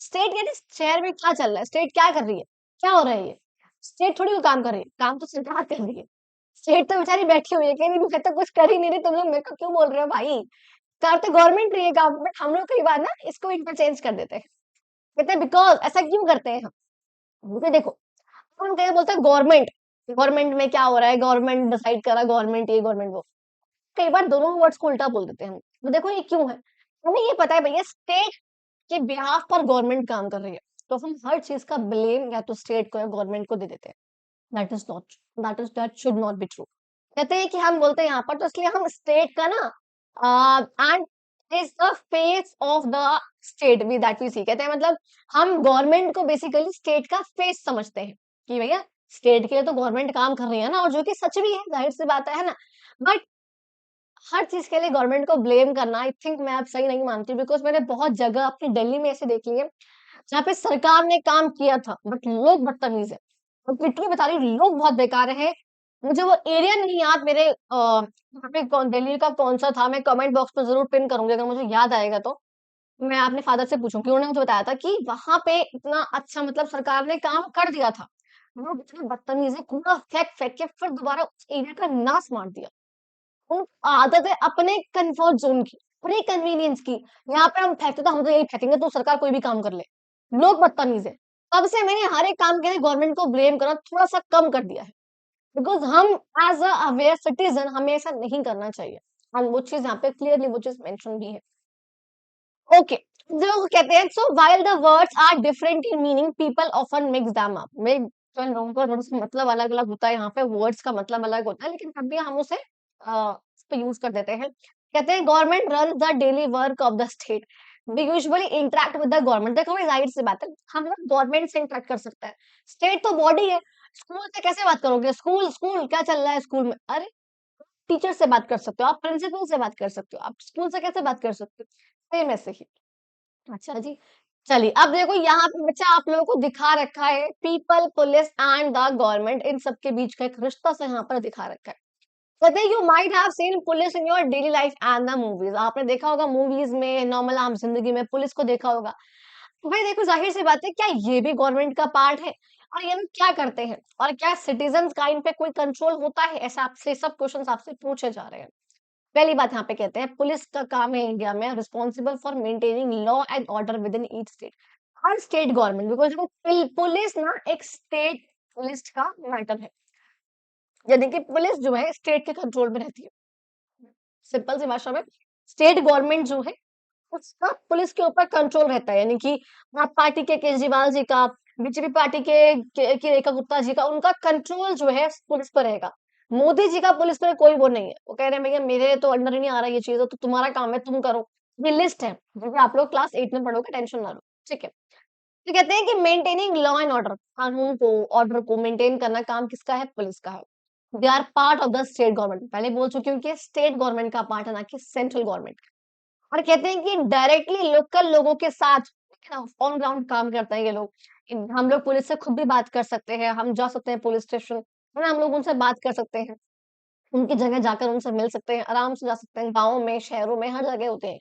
स्टेट यानी शहर में क्या चल रहा है, स्टेट क्या कर रही है? क्या हो रहा है ये? स्टेट थोड़ी कोई काम कर रही है, काम तो सरकार कर रही है। स्टेट तो बेचारी बैठी हुई है, कह रही मैं तो कुछ कर ही नहीं रही, तुम लोग मेरे को क्यों बोल रहे हो भाई? कर तो गवर्नमेंट रही है काम, बट हम लोग कई बार ना इसको इंटरचेंज कर देते हैं। कहते हैं बिकॉज़ ऐसा क्यों करते हैं हम? क्योंकि देखो, हम कहीं बोलते हैं गवर्नमेंट, गवर्नमेंट में क्या हो रहा है, गवर्नमेंट डिसाइड करा, गवर्नमेंट ये, गवर्नमेंट वो। कई बार दोनों वर्ड्स को उल्टा बोल देते हैं हम। तो देखो ये क्यों है? हमें ये पता है भैया स्टेट के बिहाफ पर गवर्नमेंट काम कर रही है। तो हम हर चीज़ का ब्लेम या तो स्टेट को या गवर्नमेंट को दे देते हैं। That is not that should not be true. कहते हैं कि हम बोलते हैं यहाँ पर तो इसलिए हम स्टेट का ना and is the face of the state we that we see कहते हैं मतलब हम गवर्नमेंट को बेसिकली स्टेट का फेस समझते हैं कि भैया स्टेट के लिए तो गवर्नमेंट काम कर रही है ना और जो कि सच भी है जाहिर सी बात है ना बट हर चीज के लिए गवर्नमेंट को ब्लेम करना आई थिंक मैं अब सही नहीं मानती बिकॉज मैंने बहुत जगह अपनी दिल्ली में ऐसे देख लिए जहाँ पे सरकार ने काम किया था बट लोग बदतमीज है और लिटरली बता रही हूँ लोग बहुत बेकार है मुझे वो एरिया नहीं याद मेरे यहाँ पे कौन दिल्ली का कौन सा था मैं कमेंट बॉक्स में जरूर पिन करूंगी अगर मुझे याद आएगा तो मैं अपने फादर से पूछूंगी उन्होंने मुझे बताया था कि वहां पे इतना अच्छा मतलब सरकार ने काम कर दिया था लोग इतने बदतमीज है कूड़ा फेंक फेंक के फिर दोबारा उस एरिया का नाश मार दिया उन आदत है अपने कंफर्ट जोन की अपने कन्वीनियंस की यहाँ पे हम फेंकते तो हम तो यही फेंकेंगे तो सरकार कोई भी काम कर ले लोग बदतमीज है तब से मैंने हर एक काम के लिए गवर्नमेंट को ब्लेम करना थोड़ा सा कम कर दिया है बिकॉज हम एज अ अवेयर सिटीजन हमें ऐसा नहीं करना चाहिए और वो चीज यहाँ पे क्लियरली वो चीज मेंशन भी है ओके जो कहते हैं so while the words are different in meaning people often mix them up मैं तो इन लोगों का थोड़ा सा मतलब अलग अलग होता है यहाँ पे वर्ड्स का मतलब अलग होता है लेकिन तब भी हम उसे इस पे यूज कर देते हैं कहते हैं government run the daily work of the state we usually interact with the government देखो भाई जाहिर सी बात है हम लोग गवर्नमेंट से इंटरेक्ट कर सकते हैं स्टेट तो बॉडी है स्कूल से कैसे बात करोगे स्कूल स्कूल क्या चल रहा है स्कूल में अरे टीचर से बात कर सकते हो आप प्रिंसिपल से बात कर सकते हो आप स्कूल से कैसे बात कर सकते हो सेम ऐसे ही अच्छा जी चलिए अब देखो यहाँ पे बच्चा आप लोगों को दिखा रखा है people police and the government in सबके बीच का एक रिश्ता सा यहाँ पर दिखा रखा है कहते हैं you might have seen police in your daily life and the movies आपने देखा होगा मूवीज में नॉर्मल आम जिंदगी में पुलिस को देखा होगा तो भाई देखो जाहिर सी बात है क्या ये भी गवर्नमेंट का पार्ट है और ये लोग क्या करते हैं और क्या सिटीजन का इन पे कोई कंट्रोल होता है ऐसा आपसे सब क्वेश्चंस आपसे पूछे जा रहे हैं पहली बात यहाँ पे कहते हैं पुलिस का काम है इंडिया में responsible for maintaining law and order with in each state her state government because police ना एक स्टेट लिस्ट का मैटर है यानी कि पुलिस जो है स्टेट के कंट्रोल में रहती है सिंपल सी भाषा में स्टेट गवर्नमेंट जो है उसका पुलिस के ऊपर कंट्रोल रहता है यानी कि आप पार्टी के केजरीवाल जी का बीजेपी पार्टी के रेखा गुप्ता जी का उनका कंट्रोल जो है पुलिस पर रहेगा मोदी जी का पुलिस पर कोई वो नहीं है वो कह रहे हैं भैया मेरे तो अंडर ही नहीं आ रहा ये चीज तो तुम्हारा काम है तुम करो ये लिस्ट है जो कि आप लोग क्लास 8 में पढ़ोगे टेंशन ना लो ठीक है तो कहते हैं कि मेंटेनिंग लॉ एंड ऑर्डर कानून को ऑर्डर को मेंटेन करना काम किसका है पुलिस का है they are part of the state government पहले बोल चुकी हूँ कि स्टेट गवर्नमेंट का पार्ट है ना कि सेंट्रल गवर्नमेंट और कहते हैं कि डायरेक्टली लोकल लोगों के साथ ऑन ग्राउंड काम करते हैं ये लोग हम लोग पुलिस से खुद भी बात कर सकते हैं हम जा सकते हैं पुलिस स्टेशन है ना हम लोग उनसे बात कर सकते हैं उनकी जगह जाकर उनसे मिल सकते हैं आराम से जा सकते हैं गाँव में शहरों में हर जगह होते हैं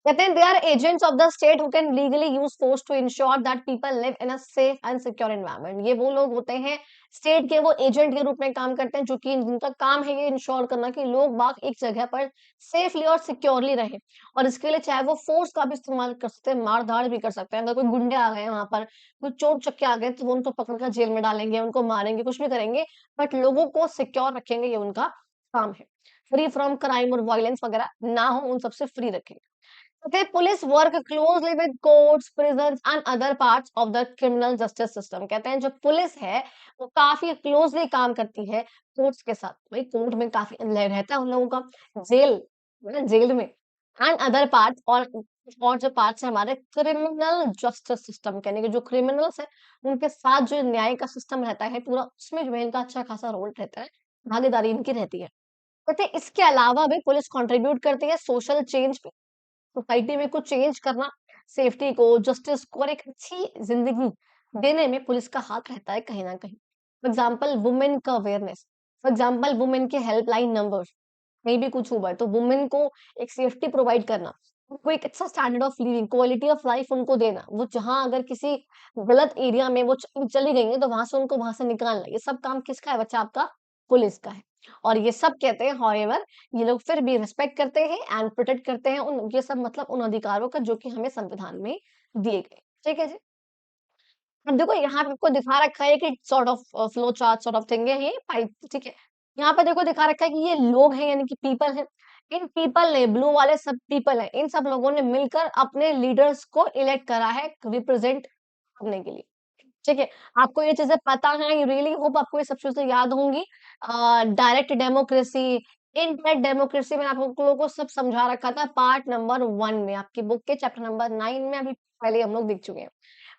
कहते हैं they are agents of the state who can legally use force to ensure that people live in a safe and secure environment ये वो लोग होते हैं स्टेट के वो एजेंट के रूप में काम करते हैं जो कि जिनका काम है ये इंश्योर करना कि लोग बाग एक जगह पर सेफली और सिक्योरली रहे और इसके लिए चाहे वो फोर्स का भी इस्तेमाल कर सकते हैं मार धाड़ भी कर सकते हैं अगर कोई गुंडे आ गए वहां पर कोई चोर चक्के आ गए तो वो उनको पकड़कर जेल में डालेंगे उनको मारेंगे कुछ भी करेंगे बट लोगों को सिक्योर रखेंगे ये उनका काम है फ्री फ्रॉम क्राइम और वायलेंस वगैरह ना हो उन सबसे फ्री रखेंगे Okay, police work closely with courts, prisons and other parts of the criminal justice system. कहते हैं जो पुलिस है वो काफी क्लोजली काम करती है कोर्ट्स के साथ भाई कोर्ट में काफी रहता है उन लोगों का जेल जेल में एंड अदर पार्ट और जो पार्ट्स है हमारे क्रिमिनल जस्टिस सिस्टम यानी कि जो क्रिमिनल्स है उनके साथ जो न्याय का सिस्टम रहता है पूरा उसमें जो है इनका अच्छा खासा रोल रहता है भागीदारी इनकी रहती है कहते हैं इसके अलावा भी पुलिस कंट्रीब्यूट करती है सोशल चेंज सोसाइटी में कुछ चेंज करना सेफ्टी को, जस्टिस को और एक अच्छी ज़िंदगी देने में पुलिस का हाथ रहता है कहीं न कहीं। फॉर एग्ज़ाम्पल वुमेन का अवेयरनेस, फॉर एग्ज़ाम्पल वुमेन के हेल्पलाइन नंबर्स, कहीं भी कुछ हुआ है तो वुमेन को एक सेफ्टी प्रोवाइड करना, उनको एक अच्छा standard of living, quality of life उनको देना। वो जहाँ अगर किसी गलत एरिया में वो चली गई हैं तो वहाँ से उनको वहाँ से निकालना। ये सब काम किसका है बच्चा? आपका पुलिस का है। और ये सब कहते हैं हाउएवर ये लोग फिर भी रिस्पेक्ट करते हैं एंड प्रोटेक्ट करते हैं उन ये सब मतलब उन अधिकारों का जो कि हमें संविधान में दिए गए। ठीक है जी? अब देखो यहाँ पे आपको दिखा रखा है कि sort of flow chart sort of thing है ये पाइप ठीक है। यहाँ पे देखो दिखा रखा है कि ये लोग हैं यानी कि पीपल हैं। इन पीपल ने ब्लू वाले सब पीपल हैं। इन सब लोगों ने मिलकर अपने लीडर्स को इलेक्ट करा है रिप्रेजेंट करने के लिए। ठीक है, आपको ये चीज़ें पता हैं, आई रियली होप आपको ये सब चीज़ें याद होंगी। डायरेक्ट डेमोक्रेसी, इनडायरेक्ट डेमोक्रेसी मैंने आप लोगों को सब समझा रखा था पार्ट नंबर 1 में, आपकी बुक के चैप्टर नंबर 9 में अभी पहले हम लोग देख चुके हैं।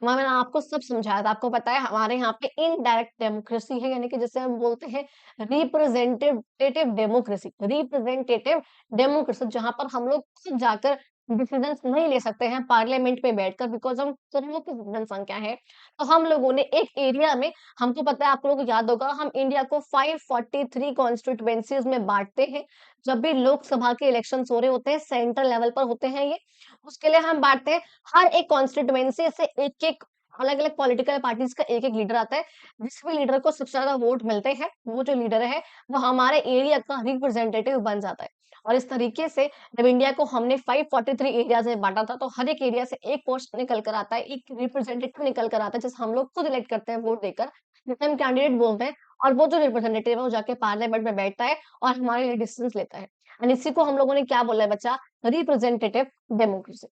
वहाँ मैंने आपको सब समझाया था, आपको पता है हमारे यहाँ पे इनडायरेक्ट डेमोक्रेसी है, यानी कि जिसे हम बोलते हैं रिप्रेजेंटेटिव डेमोक्रेसी, रिप्रेजेंटेटिव डेमोक्रेसी जहाँ पर हम लोग खुद जाकर डिसीजंस नहीं ले सकते हैं पार्लियामेंट में बैठकर बिकॉज़ हम करोड़ों की जनसंख्या है। तो हम लोगों ने एक एरिया में हमको पता है आप लोगों को याद होगा हम इंडिया को 543 कॉन्स्टिट्यूएंसीज में बाँटते हैं। जब भी लोकसभा के इलेक्शंस हो रहे होते हैं, सेंट्रल लेवल पर होते हैं ये, उसके लिए हम बाँटते हैं। हर एक कॉन्स्टिट्यूएंसी से एक-एक अलग-अलग पॉलिटिकल पार्टीज़ का एक-एक लीडर आता है। जिस भी लीडर को सबसे ज़्यादा वोट मिलते हैं, वो जो लीडर है, वो हमारे एरिया का रिप्रेजेंटेटिव बन जाता है। और इस तरीके से जब इंडिया को हमने 543 एरियाज़ में बाँटा था, तो हर एक एरिया से एक पर्सन निकल कर आता है, एक रिप्रेजेंटेटिव निकल कर आता है, जिसे हम लोग खुद इलेक्ट करते हैं वोट देकर, जिसे हम कैंडिडेट बोलते हैं और वो जो रिप्रेजेंटेटिव है, वो जाके पार्लियामेंट में बैठता है और हमारे लिए डिसीजंस लेता है। एंड इसी को हम लोगों ने क्या बोला है बच्चा? Representative democracy.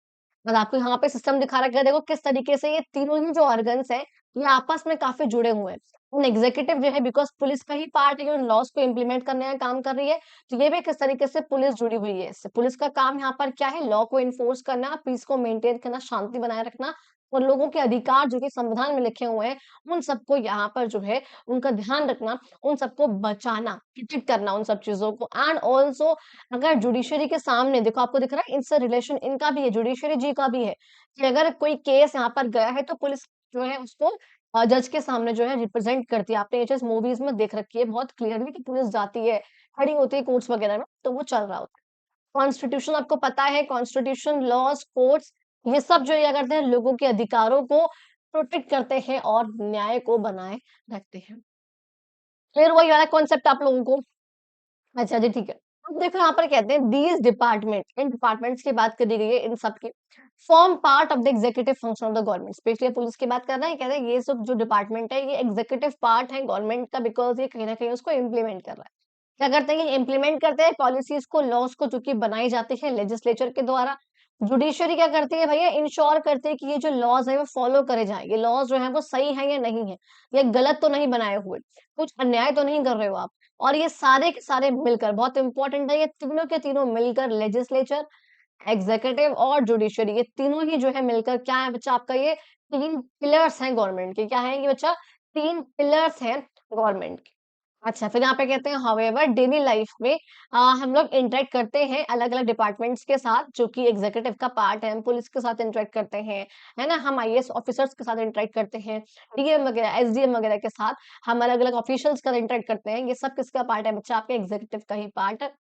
और आपको यहाँ पे सिस्टम दिखा रखा है, देखो किस तरीके से ये तीनों ही जो ऑर्गन्स हैं, ये आपस में काफ़ी जुड़े हुए हैं। एग्जीक्यूटिव जो है बिकॉज़ पुलिस का ही पार्ट है, जो लॉज़ को इम्प्लीमेंट करने का काम कर रही है, तो ये भी किस तरीके से पुलिस जुड़ी हुई है इससे। पुलिस का काम यहाँ पर क्या है? लॉ को एनफोर्स करना, पीस को मेंटेन करना, शांति बनाए रखना और लोगों के अधिकार जो कि संविधान में लिखे हुए हैं, उन सबको यहाँ पर जो है उनका ध्यान रखना, उन सबको बचाना, प्रोटेक्ट करना उन सब चीज़ों को एंड ऑल्सो अगर जुडिशरी के सामने देखो आपको दिख रहा है इनसे रिलेशन इनका भी है, जुडिशरी जी का भी है, कि अगर कोई केस यहाँ पर गया है तो पुलिस जो है उसको जज के सामने जो है रिप्रेजेंट करती है। आपने ये चीज़ मूवीज़ में देख रखी है बहुत क्लियरली कि पुलिस जाती है, खड़ी होती है कोर्ट्स वगैरह में, तो वो चल रहा होता है। कॉन्स्टिट्यूशन आपको पता है, कॉन्स्टिट्यूशन, लॉज़, कोर्ट्स ये सब जो क्या करते हैं लोगों के अधिकारों को प्रोटेक्ट करते हैं और न्याय को बनाए रखते हैं। फिर वही वाला कॉन्सेप्ट आप लोगों को अच्छा जी, ठीक है। अब देखो यहाँ पर कहते हैं दीज़ डिपार्टमेंट इन डिपार्टमेंट्स की बात करी गई है इन सब की, form part of the executive function of the government. Specially police की बात कर रहे हैं, कह रहे हैं ये सब जो डिपार्टमेंट है ये एग्जीक्यूटिव पार्ट है गवर्नमेंट का बिकॉज़ ये कहीं न कहीं उसको इम्प्लीमेंट कर रहा है। क्या करते हैं ये इम्प्लीमेंट करते हैं पॉलिसीज़ को, लॉज़ को जो कि बनाई जाती है लेजिस्लेचर के द्वारा। जुडिशरी क्या करती है भैया इंश्योर करती है कि ये जो लॉज़ है वो फॉलो करे जाएँ। ये लॉज़ जो हैं वो सही है या नहीं है, ये गलत तो नहीं बनाए हुए, कुछ अन्याय तो नहीं कर रहे हो आप। और ये सारे के सारे मिलकर बहुत इंपॉर्टेंट है ये तीनों के तीनों मिलकर लेजिस्लेचर, एग्जीक्यूटिव और जुडिशरी ये तीनों ही जो है मिलकर क्या है बच्चा आपका ये 3 पिलर्स हैं गवर्नमेंट के। क्या है ये बच्चा? 3 पिलर्स हैं गवर्नमेंट के। अच्छा, फिर यहाँ पे कहते हैं हाउएवर डेली लाइफ में हम लोग इंटरैक्ट करते हैं अलग-अलग डिपार्टमेंट्स के साथ जो कि एग्जीक्यूटिव का पार्ट है, हम पुलिस के साथ इंटरैक्ट करते हैं, है ना? हम आईएएस ऑफिसर्स के साथ इंटरैक्ट करते हैं, डीएम वगैरह, एसडीएम वगैरह के साथ हम अलग-अलग ऑफिशियल्स के साथ इंटरैक्ट करते हैं। ये सब किसका पार्ट है बच्चा? आपके एग्जीक्यूटिव का ही पार्ट है।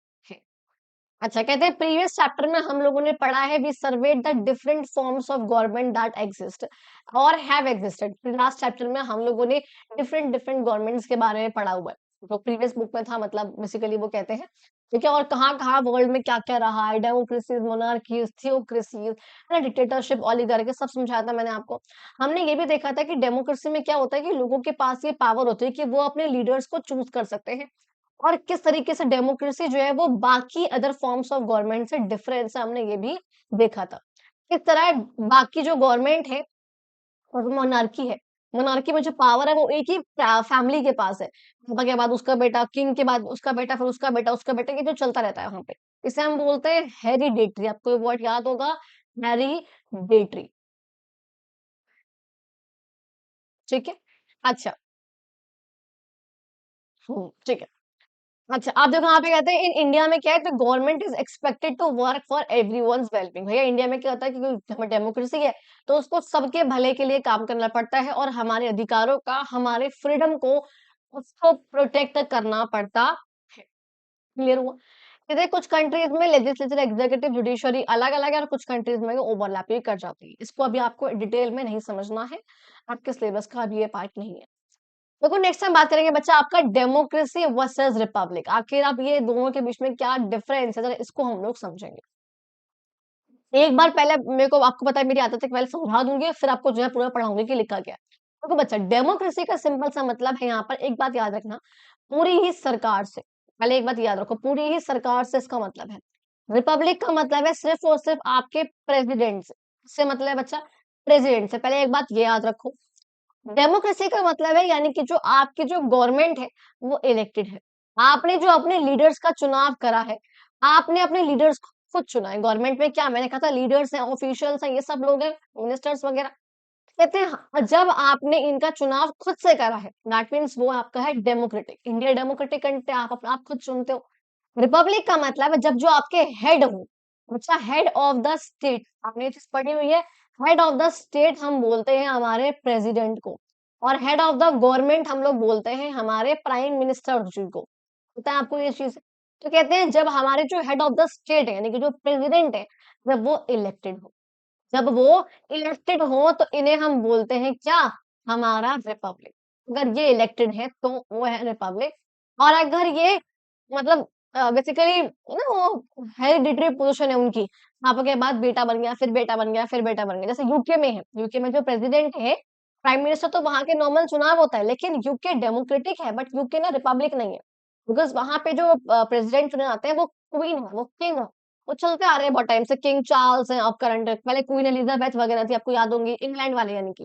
अच्छा, कहते हैं प्रीवियस चैप्टर में हम लोगों ने पढ़ा है we served the different forms of government that exist और हैव एक्सिस्टेड। लास्ट चैप्टर में हम लोगों ने डिफरेंट डिफरेंट गवर्नमेंट्स के बारे में पढ़ा हुआ है। जो प्रीवियस बुक में था मतलब बेसिकली वो कहते हैं, ठीक है? और कहाँ-कहाँ वर्ल्ड में क्या-क्या रहा है, डेमोक्रेसीज़, मोनार्कीज़, थियोक्रेसीज़, है ना? डिक्टेटरशिप, ओलिगार्की सब समझाया था मैंने आपको। हमने ये भी देखा था कि डेमोक्रेसी में क्या होता है कि लोगों के पास ये पावर होती है कि वो अपने लीडर्स को चूज़ कर सकते हैं। और किस तरीके से डेमोक्रेसी जो है वो बाकी अदर फॉर्म्स ऑफ गवर्नमेंट से डिफरेंस है हमने ये भी देखा था। किस तरह बाकी जो गवर्नमेंट है और मोनार्की है, मोनार्की में जो पावर है वो एक ही फैमिली के पास है। पापा के बाद उसका बेटा, किंग के बाद उसका बेटा, फिर उसका बेटा ये जो चलता रहता है वहाँ पे। इसे हम बोलते हैं हेरिडेटरी आपको ये वर्ड याद होगा हेरिडेटरी ठीक है? अच्छा, ठीक है। अच्छा, आप देखो यहाँ पे कहते हैं इन इंडिया में क्या है, तो government is expected to work for everyone's wellbeing. भैया इंडिया में क्या होता है कि हमें डेमोक्रेसी है, तो उसको सबके भले के लिए काम करना पड़ता है और हमारे अधिकारों का, हमारे फ्रीडम को, उसको प्रोटेक्ट करना पड़ता है। क्लियर हुआ? जैसे कुछ कंट्रीज में लेजिस्लेचर, एग्जीक्यूटिव, जुडिशरी अलग अलग है और कुछ कंट्रीज में ओवरलैप भी कर जाती है। इसको अभी आपको डिटेल में नहीं समझना है, आपके सिलेबस का अभी ये पार्ट नहीं है। देखो नेक्स्ट टाइम बात करेंगे बच्चा आपका डेमोक्रेसी वर्सेस रिपब्लिक। आखिर आप ये दोनों के बीच में क्या डिफरेंस है, जरा इसको हम लोग समझेंगे। एक बार पहले मेरे को, आपको पता है मेरी आदत है कि पहले समझा दूंगी फिर आपको जो है पूरा पढ़ाऊंगी कि लिखा क्या है। देखो बच्चा, डेमोक्रेसी का सिंपल सा मतलब है, यहाँ पर एक बात याद रखना, पूरी ही सरकार से। पहले एक बात याद रखो, पूरी ही सरकार से इसका मतलब है। रिपब्लिक का मतलब है सिर्फ और सिर्फ आपके प्रेसिडेंट से। इससे मतलब है बच्चा प्रेसिडेंट से, पहले एक बात ये याद रखो। डेमोक्रेसी का मतलब है यानी कि जो आपकी जो गवर्नमेंट है वो इलेक्टेड है। आपने जो अपने लीडर्स का चुनाव करा है, आपने अपने लीडर्स को खुद चुना है। गवर्नमेंट में क्या मैंने कहा था, लीडर्स हैं, ऑफिशियल्स हैं, ये सब लोग हैं, मिनिस्टर्स वगैरह। कहते हैं हाँ, जब आपने इनका चुनाव खुद से करा है, दैट मीन्स वो आपका है डेमोक्रेटिक। इंडिया डेमोक्रेटिक कंट्री, आप खुद चुनते हो। रिपब्लिक का मतलब है जब जो आपके हेड हो, अच्छा हेड ऑफ द स्टेट, आपने ये चीज पढ़ी हुई है। हेड ऑफ द स्टेट हम बोलते हैं हमारे प्रेसिडेंट को, और हेड ऑफ द गवर्नमेंट हम लोग बोलते हैं हमारे प्राइम मिनिस्टर जी को। पता है आपको ये चीज? तो कहते हैं जब हमारे जो हेड ऑफ द स्टेट है यानी कि जो प्रेसिडेंट है, जब वो इलेक्टेड हो, जब वो इलेक्टेड हो तो इन्हें हम बोलते हैं क्या, हमारा रिपब्लिक। अगर ये इलेक्टेड है तो वो है रिपब्लिक। और अगर ये मतलब बेसिकली ना वो हेरिडिटरी पोजीशन है उनकी, पापा के बाद बेटा बन गया, फिर बेटा बन गया, फिर बेटा बन गया। जैसे यूके में है, यूके में जो प्रेसिडेंट है, प्राइम मिनिस्टर, तो वहां के नॉर्मल चुनाव होता है, लेकिन यूके डेमोक्रेटिक है, बट यूके ना रिपब्लिक नहीं है। बिकॉज वहां पे जो प्रेसिडेंट चुने जाते हैं वो क्वीन है, वो किंग है। वो चलते आ रहे हैं बहुत टाइम से, किंग चार्ल्स हैं अब करंट, पहले क्वीन एलिजाबेथ वगैरह थी, आपको याद होंगी, इंग्लैंड वाले यानी कि।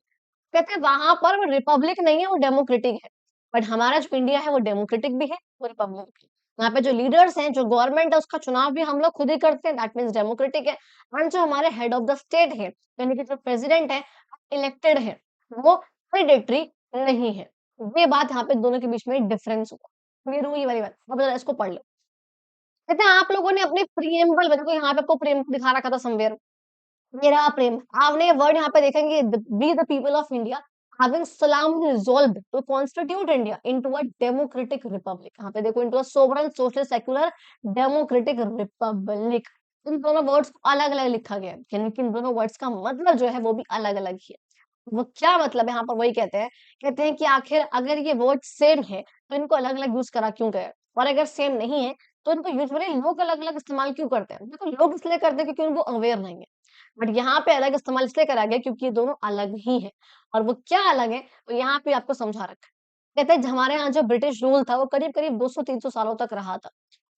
कहते हैं वहां पर वो रिपब्लिक नहीं है, वो डेमोक्रेटिक है। बट हमारा जो इंडिया है वो डेमोक्रेटिक भी है, वो रिपब्लिक भी है। यहाँ पे जो लीडर्स हैं, जो गवर्नमेंट है, उसका चुनाव भी हम लोग खुद ही करते हैं, दैट मीन्स डेमोक्रेटिक है। एंड जो हमारे हेड ऑफ द स्टेट है, यानी कि जो प्रेसिडेंट है, इलेक्टेड है, वो हेरिडेटरी नहीं है। ये बात यहाँ पे दोनों के बीच में डिफरेंस हुआ। क्लियर हुई ये वाली बात? अब जरा इसको पढ़ लो। कहते हैं आप लोगों ने अपने प्रिएम्बल में, देखो यहाँ पे आपको प्रेम दिखा रखा था समवेयर, मेरा प्रेम, आपने ये वर्ड यहाँ पे देखेंगे, be the people of India having solemnly resolved to constitute India into a democratic republic। यहाँ पे देखो, into a sovereign social secular democratic republic। इन दोनों वर्ड्स को अलग अलग लिखा गया है, यानी कि इन दोनों वर्ड्स का मतलब जो है वो भी अलग अलग ही है। वो क्या मतलब है यहाँ पर वही कहते हैं कि आखिर अगर ये वर्ड सेम है तो इनको अलग अलग यूज करा क्यों गया, और अगर सेम नहीं है तो इनको यूजुअली लोग अलग अलग इस्तेमाल क्यों करते हैं। देखो लोग इसलिए करते हैं क्योंकि उनको अवेयर नहीं है, बट यहाँ पे अलग इस्तेमाल इसलिए करा गया क्योंकि ये दोनों अलग ही है। और वो क्या अलग है, तो यहाँ पे आपको समझा रखा है। कहते हैं हमारे यहाँ जो ब्रिटिश रूल था वो करीब करीब 200-300 सालों तक रहा था।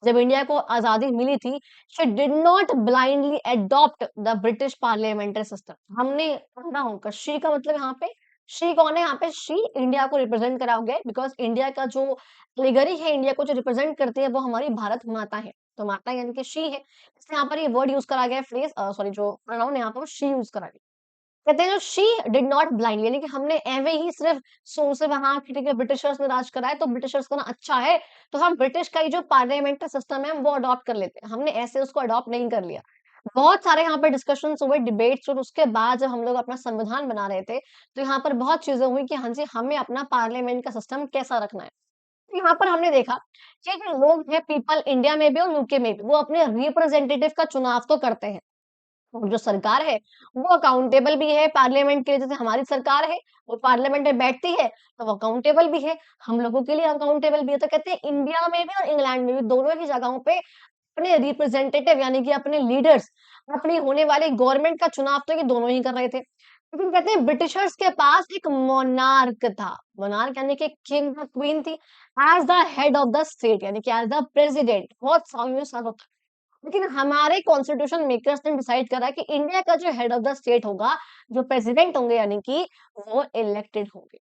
जब इंडिया को आजादी मिली थी, she did not blindly adopt the British parliamentary system. हमने पढ़ा होगा, शी का मतलब यहाँ पे, शी कौन है यहाँ पे, शी इंडिया को रिप्रेजेंट करा गया, बिकॉज इंडिया का जो लिगरी है, इंडिया को जो रिप्रेजेंट करती है वो हमारी भारत माता है। तो माता यानी कि शी है, इसलिए यहाँ पर ये वर्ड यूज करा गया, फ्रेज सॉरी जो प्रोनाउन यहाँ पर शी यूज करा गया। कहते हैं जो शी डिड नॉट ब्लाइंड, यानी कि हमने एवे ही सिर्फ सोच से वहां कि ठीक है ब्रिटिशर्स ने राज करा है तो ब्रिटिशर्स को ना अच्छा है, तो हम ब्रिटिश का ही जो पार्लियामेंट्री सिस्टम है वो अडॉप्ट कर लेते हैं। हमने ऐसे उसको अडॉप्ट नहीं कर लिया। बहुत सारे यहाँ पे डिस्कशंस हुए, डिबेट्स, और उसके बाद जब हम लोग अपना संविधान बना रहे थे तो यहाँ पर बहुत चीजें हुई कि हाँ जी हमें अपना पार्लियामेंट का सिस्टम कैसा रखना है। तो यहाँ पर हमने देखा कि जो लोग हैं, पीपल इंडिया में भी और यूके में भी, वो अपने रिप्रेजेंटेटिव का चुनाव तो करते हैं। और जो सरकार है वो अकाउंटेबल भी है पार्लियामेंट के लिए, जैसे हमारी सरकार है वो पार्लियामेंट में बैठती है तो वो अकाउंटेबल भी है, हम लोगों के लिए अकाउंटेबल भी है। तो कहते हैं इंडिया में भी और इंग्लैंड में भी, दोनों ही जगहों पे अपने रिप्रेजेंटेटिव यानी कि अपने लीडर्स, अपनी होने वाली गवर्नमेंट का चुनाव तो ये दोनों ही कर रहे थे। लेकिन कहते हैं ब्रिटिशर्स के पास एक मोनार्क था। मोनार्क यानी कि किंग या क्वीन थी, as the head of the state, यानी कि एज द प्रेसिडेंट। बहुत साल होता। लेकिन हमारे कॉन्स्टिट्यूशन मेकर्स ने डिसाइड करा कि इंडिया का जो हेड ऑफ द स्टेट होगा, जो प्रेसिडेंट होंगे, यानी कि वो इलेक्टेड होंगे।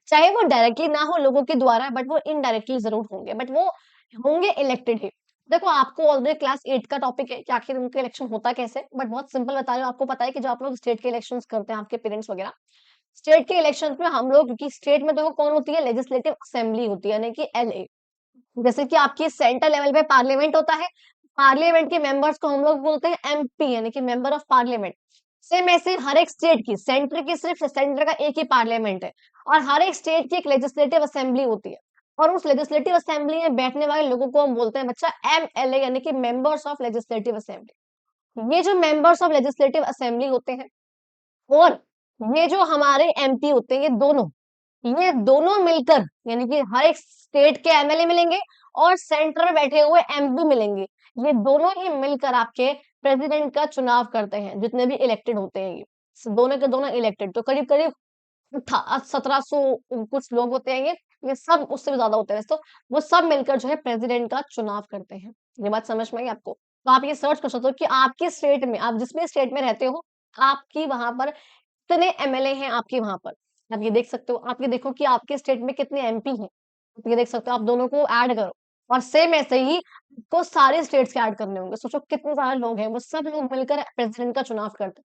चाहे वो डायरेक्टली ना हो लोगों के द्वारा, बट वो इनडायरेक्टली जरूर होंगे, बट वो होंगे इलेक्टेड ही। देखो आपको ऑलरेडी क्लास 8 का टॉपिक है कि आखिर उनका इलेक्शन होता कैसे, बट बहुत सिंपल बता रही हूँ। आपको पता है कि जो आप लोग स्टेट के इलेक्शंस करते हैं, आपके पेरेंट्स वगैरह, स्टेट के इलेक्शंस में हम लोग, क्योंकि स्टेट में देखो कौन होती है, लेजिस्लेटिव असेंबली होती है, यानी कि एलए। जैसे कि आपकी सेंट्रल लेवल पे पार्लियामेंट होता है, पार्लियामेंट के मेंबर्स को हम लोग बोलते हैं एमपी, यानी कि मेंबर ऑफ पार्लियामेंट। सेम ऐसे हर एक स्टेट की, सेंटर की सिर्फ सेंटर का एक ही पार्लियामेंट है, और हर एक स्टेट की एक लेजिस्लेटिव असेंबली होती है, और उस लेजिस्लेटिव असेंबली में बैठने वाले लोगों को हम बोलते हैं बच्चा एमएलए, यानी कि मेंबर्स ऑफ लेजिस्लेटिव असेंबली। ये जो मेंबर्स ऑफ लेजिस्लेटिव असेंबली होते हैं, और ये जो हमारे एमपी होते हैं, ये दोनों मिलकर, यानी कि हर एक स्टेट के एमएलए मिलेंगे और सेंटर में बैठे हुए एमपी मिलेंगे, ये दोनों ही मिलकर आपके प्रेसिडेंट का चुनाव करते हैं, जितने भी इलेक्टेड होते हैं ये दोनों के दोनों इलेक्टेड, तो करीब करीब 1700 कुछ लोग होते हैं ये सब उससे भी ज्यादा होते हैं वैसे तो, वो सब मिलकर जो है प्रेसिडेंट का चुनाव करते हैं। ये बात समझ में आई आपको? तो आप ये सर्च कर सकते हो कि आपके स्टेट में, आप जिस भी स्टेट में रहते हो, आपकी वहां पर कितने एमएलए हैं, आपके वहां पर आप ये देख सकते हो। आप ये देखो कि आपके स्टेट में कितने एमपी हैं, आप ये देख सकते हो। आप दोनों को ऐड करो, और सेम ऐसे ही को सारे स्टेट्स के ऐड करने होंगे। सोचो कितने सारे लोग हैं, वो सब लोग मिलकर प्रेसिडेंट का चुनाव करते हैं।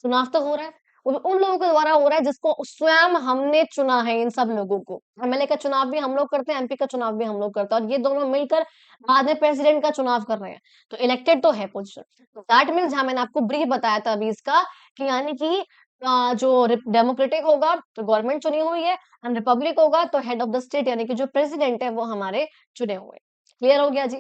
चुनाव तो हो रहा है, उन लोगों के द्वारा हो रहा है जिसको स्वयं हमने चुना है। इन सब लोगों को, एमएलए का चुनाव भी हम लोग करते हैं, एमपी का चुनाव भी हम लोग करते हैं, और ये दोनों मिलकर बाद में प्रेसिडेंट का चुनाव कर रहे हैं। तो इलेक्टेड तो है पोजीशन। दैट मीन्स, जहां मैंने आपको ब्रीफ बताया था अभी इसका, कि यानी कि जो डेमोक्रेटिक होगा तो गवर्नमेंट चुनी हुई है, एंड रिपब्लिक होगा तो हेड ऑफ द स्टेट, यानी कि जो प्रेसिडेंट है वो हमारे चुने हुए। क्लियर हो गया जी?